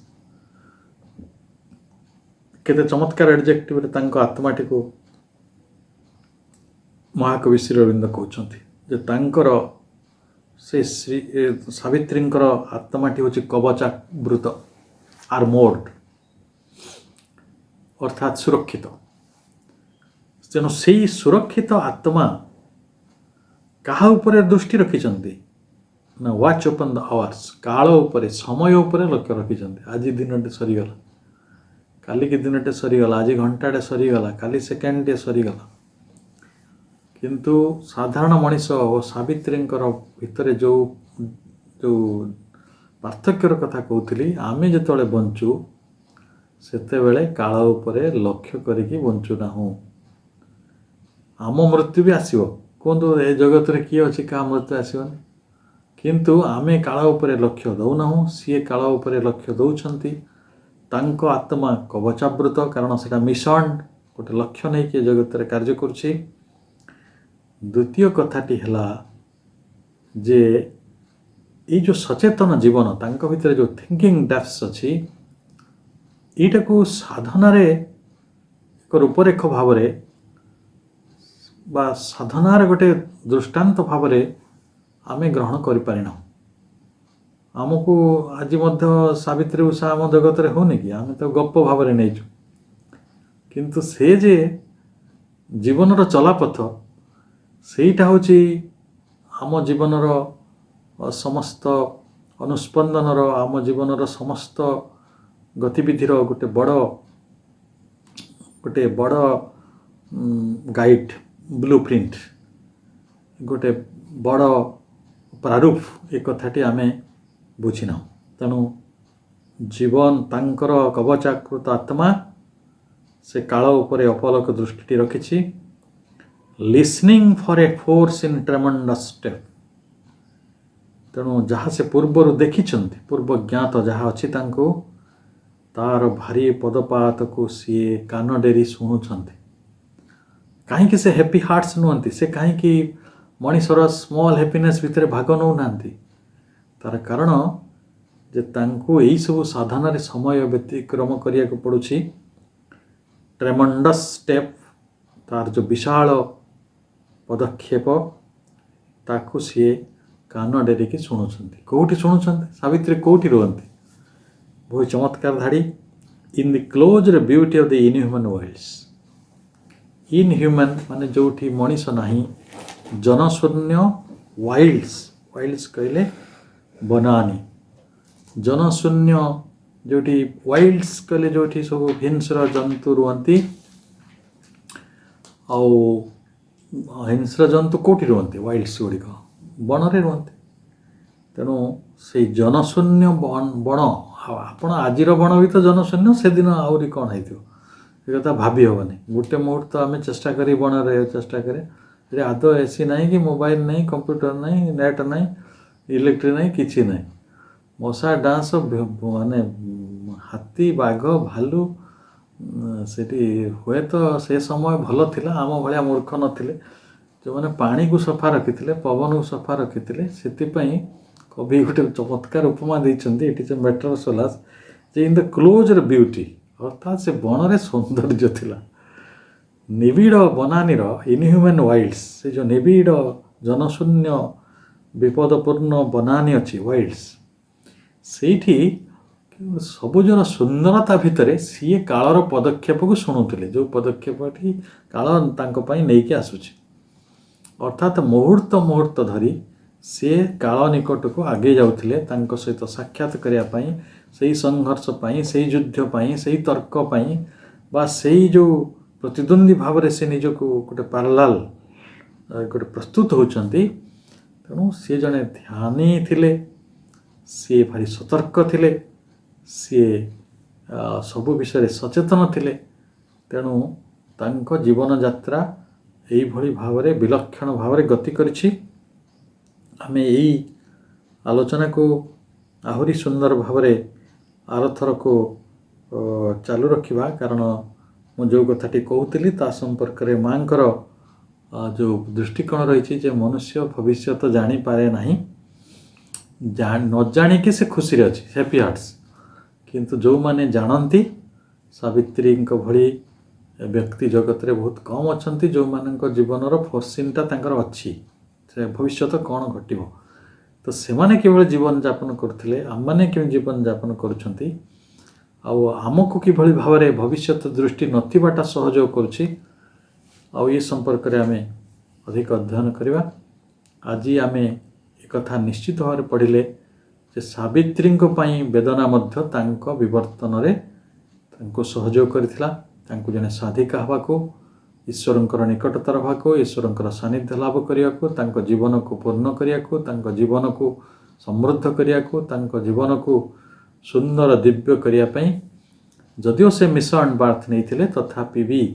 केते चमत्कार एडजेक्टिव रे तांको आत्माटी को महाकवि श्री अरविंद कहते जे तांकर से श्री सावित्रींकर आत्माटी होची कवचावृत आर्मोर्ड अर्थात सुरक्षित तेणु से सुरक्षित आत्मा कहा उपरे दृष्टि रखिचंती ना वॉच ओपन द आवर्स काल उपरे समय उपरे लक्ष्य रखिचंती आज दिनटे सरीगला काली की दिनटे सरीगला आज घंटाटे सरीगला काली सेकेंडटे सरीगला किंतु साधारण मनीष और सावित्रींकर भितर जो जो पार्थक्यर कथा कहूली आमे जेतबेले बंचु सेतेबेले काल उपरे लक्ष्य करिकी बंचु नाहु आम मृत्यु भी आसीबो कहतु ए जगत रे किए अछि का मृत्यु आसीबनी किंतु आमे काल उपरे लक्ष्य दौनाहु सी काल उपरे लक्ष्य दौछंती तांको आत्मा कवचावृत कारण सेटा मिशन गोटे लक्ष्य नहीं कि जगत रे कार्य करछि द्वितीय कथाटी हला जे ये जो सचेतन जीवन तांको भितर जो थिंकिंग डेप्थ्स अच्छी यीटा को साधनार एक रूपरेख भाव बा साधनार गोटे दृष्टांत भाव आमे ग्रहण करिपारिना आमको आज मध्य सावित्री उषा आम जगत रे होनी कि आमे तो गप भाव नहीं किंतु से जे जीवनर चलापथ सेटा होची आम जीवनर समस्त अनुस्पंदनर आम जीवनर समस्त गतिविधिर गोटे बड़ गाइड ब्लूप्रिंट गोटे बड़ प्रारूप एक कथाटी आमे बुझिना। तेणु जीवन तांकर कवचाकृत आत्मा से काल उपरे अपलक दृष्टि रखिछि। Listening for a force in tremendous step. तेणु जहाँ से पूर्वर देखिछन्ति पूर्व ज्ञात जहाँ अच्छी तांको तार भारी पदपात को सी कान डेरी शुणुछन्ति। कहीं से हैप्पी हार्ट्स नुहंती से कहीं मनीषर स्मॉल हैप्पीनेस भितर भाग नौ नांती। तार कारण जे तांको यही सब साधन समय व्यतिक्रम करिया को पड़ुछि। ट्रेमेंडस स्टेप तार जो विशाल पदक्षेप ताकू सी कान डेरिकी शुणुछन्ति। कोठी शुणुछन्ति सावित्री कोठी रुहंती। बहुत चमत्कार धाड़ी। In the closed beauty of the inhuman worlds. Inhuman माने जोठी मनीष नाही जनशून्य वाइल्ड्स कहले बनानी जनशून्य जोठी वाइल्ड्स कहले जोठी सब हिंस्र जंतु रुहंती। आउ हिंस्र जंतु कोठी रुहंती वाइल्ड्स गुड़िक बनरे रुहंती। तेणु से जनशून्य बण आपण आज बण भी तो जनशून्य से दिन आहरी कौन है कथा भाभी हेनी। गोटे मुहूर्त आम चेष्टा करी बण रहा चेष्टा करे आद एसी ना कि मोबाइल नहीं कंप्यूटर नहीं नेट नहीं इलेक्ट्रिक नहीं किसी नहीं मशा डांस माने हाथी बाघ भालू सेठी हुए तो से समय भल थिला। आम भाया मूर्ख नथिले जो मैंने पानी को सफा रखी पवन को सफा रखी से कवि गोटे चमत्कार उपमा देइछन्ति। It is a matter solace जे इन द क्लोज्ड ब्यूटी अर्थात से बनरे सौंदर्य थिला। निबिड़ बनानीर इनह्यूमन वाइल्ड्स से जो निबिड़ जनशून्य विपदपूर्ण बनानी अच्छी वाइल्ड्स सेठी सबुजर सुंदरता भितर सी कालर पदक्षेप को शुणुले जो पदक्षेपटी काल तांको पई नेकी आसुछि। अर्थात मुहूर्त मुहूर्त धरी से काल निकट को आगे जाउथिले तांको सहित साक्षात करिया पई सही संघर्ष पई सही युद्ध पई सही तर्क पई बा सही जो प्रतिद्वंदी भाव से निजको गोटे पारलाल गोटे प्रस्तुत होचंती। तेणु सी जड़े ध्यानी थिले सी भारी सतर्क थिले सी सबु विषय सचेतन थिले। तेणु तांको जीवन यात्रा यही भली भावरे विलक्षण भावरे गति करिछि। आमे यही आलोचना को आहुरी सुंदर भावरे आरथर को चालू रखिबा कारण मु जो कथाटी कहूली ता संपर्क में माँकर जो दृष्टिकोण रही जे मनुष्य भविष्य तो जानी पारे नहीं न जाणिकी से खुशी अच्छी हैप्पी हार्ट्स किंतु जो माने जानती सावित्री भली व्यक्ति जगत रे बहुत कम अच्छा जो मान जीवन फोर्सिनटा अच्छी से भविष्य कौन घटो तो से माने किभली जीवन यापन करथिले आम माने कि जीवन यापन करुछंती आमको किभली भाव में भविष्य दृष्टि नथिबाटा सहयोग करुछि आउ ये संपर्क में आमे अधिक अध्ययन करिबा। आज आमे एक कथा निश्चित भाव में पढ़िले जे सावित्री पई वेदना मध्य तांको विवर्तन रे तांको सहयोग करथिला। तांको जने साधिका हवाको ईश्वरंकर निकटतर हवाको ईश्वरंकर सानिध्य लाभ करियाको तांको जीवन को पूर्ण करियाको तांको जीवन को समृद्ध करियाको तांको जीवन को सुंदर दिव्य करिया पई जदिओ से मिशन बार्थ नहीं थिले तथापि भी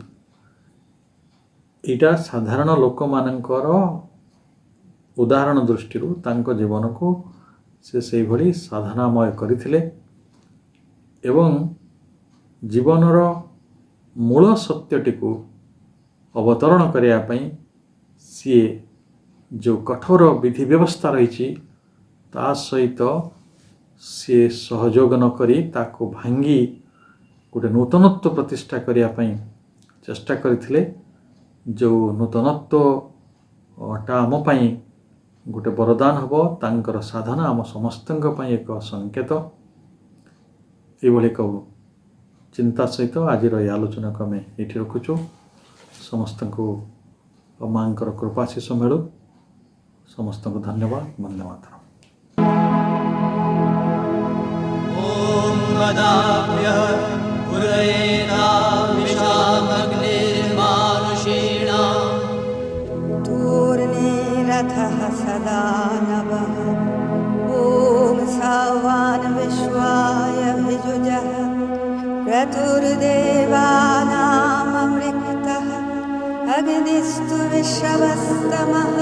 इटा साधारण लोक मानकर उदाहरण दृष्टि तांको जीवन को से भली साधनामय करथिले एवं जीवनर मूल सत्यटी को अवतरण करिया पई सी जो कठोर विधि व्यवस्था रही ता सहित सी सहयोग न करी ताको भांगी गोटे नूतनत्व प्रतिष्ठा करिया पई चेष्टा करथिले। जो नूतनत्वटा आम पई गोटे वरदान हबो तांकर साधना आम समस्तंक पई एक संकेत। एभली एक चिंता सहित आज आलोचना को आम ये रखुचु। समस्त को मांकर कृपाशीष मिलू। समस्त को धन्यवाद। वंदे मातरम। श्रीमदाभ्यः पुरयेनामिषामग्निर्मानुषीणाम् तूर्णे रथः सदा नवः ॐ सवान् विश्वाय भिजुजः क्रतुर्देवानाममृक्तः अग्निस्तु विश्रवस्तमः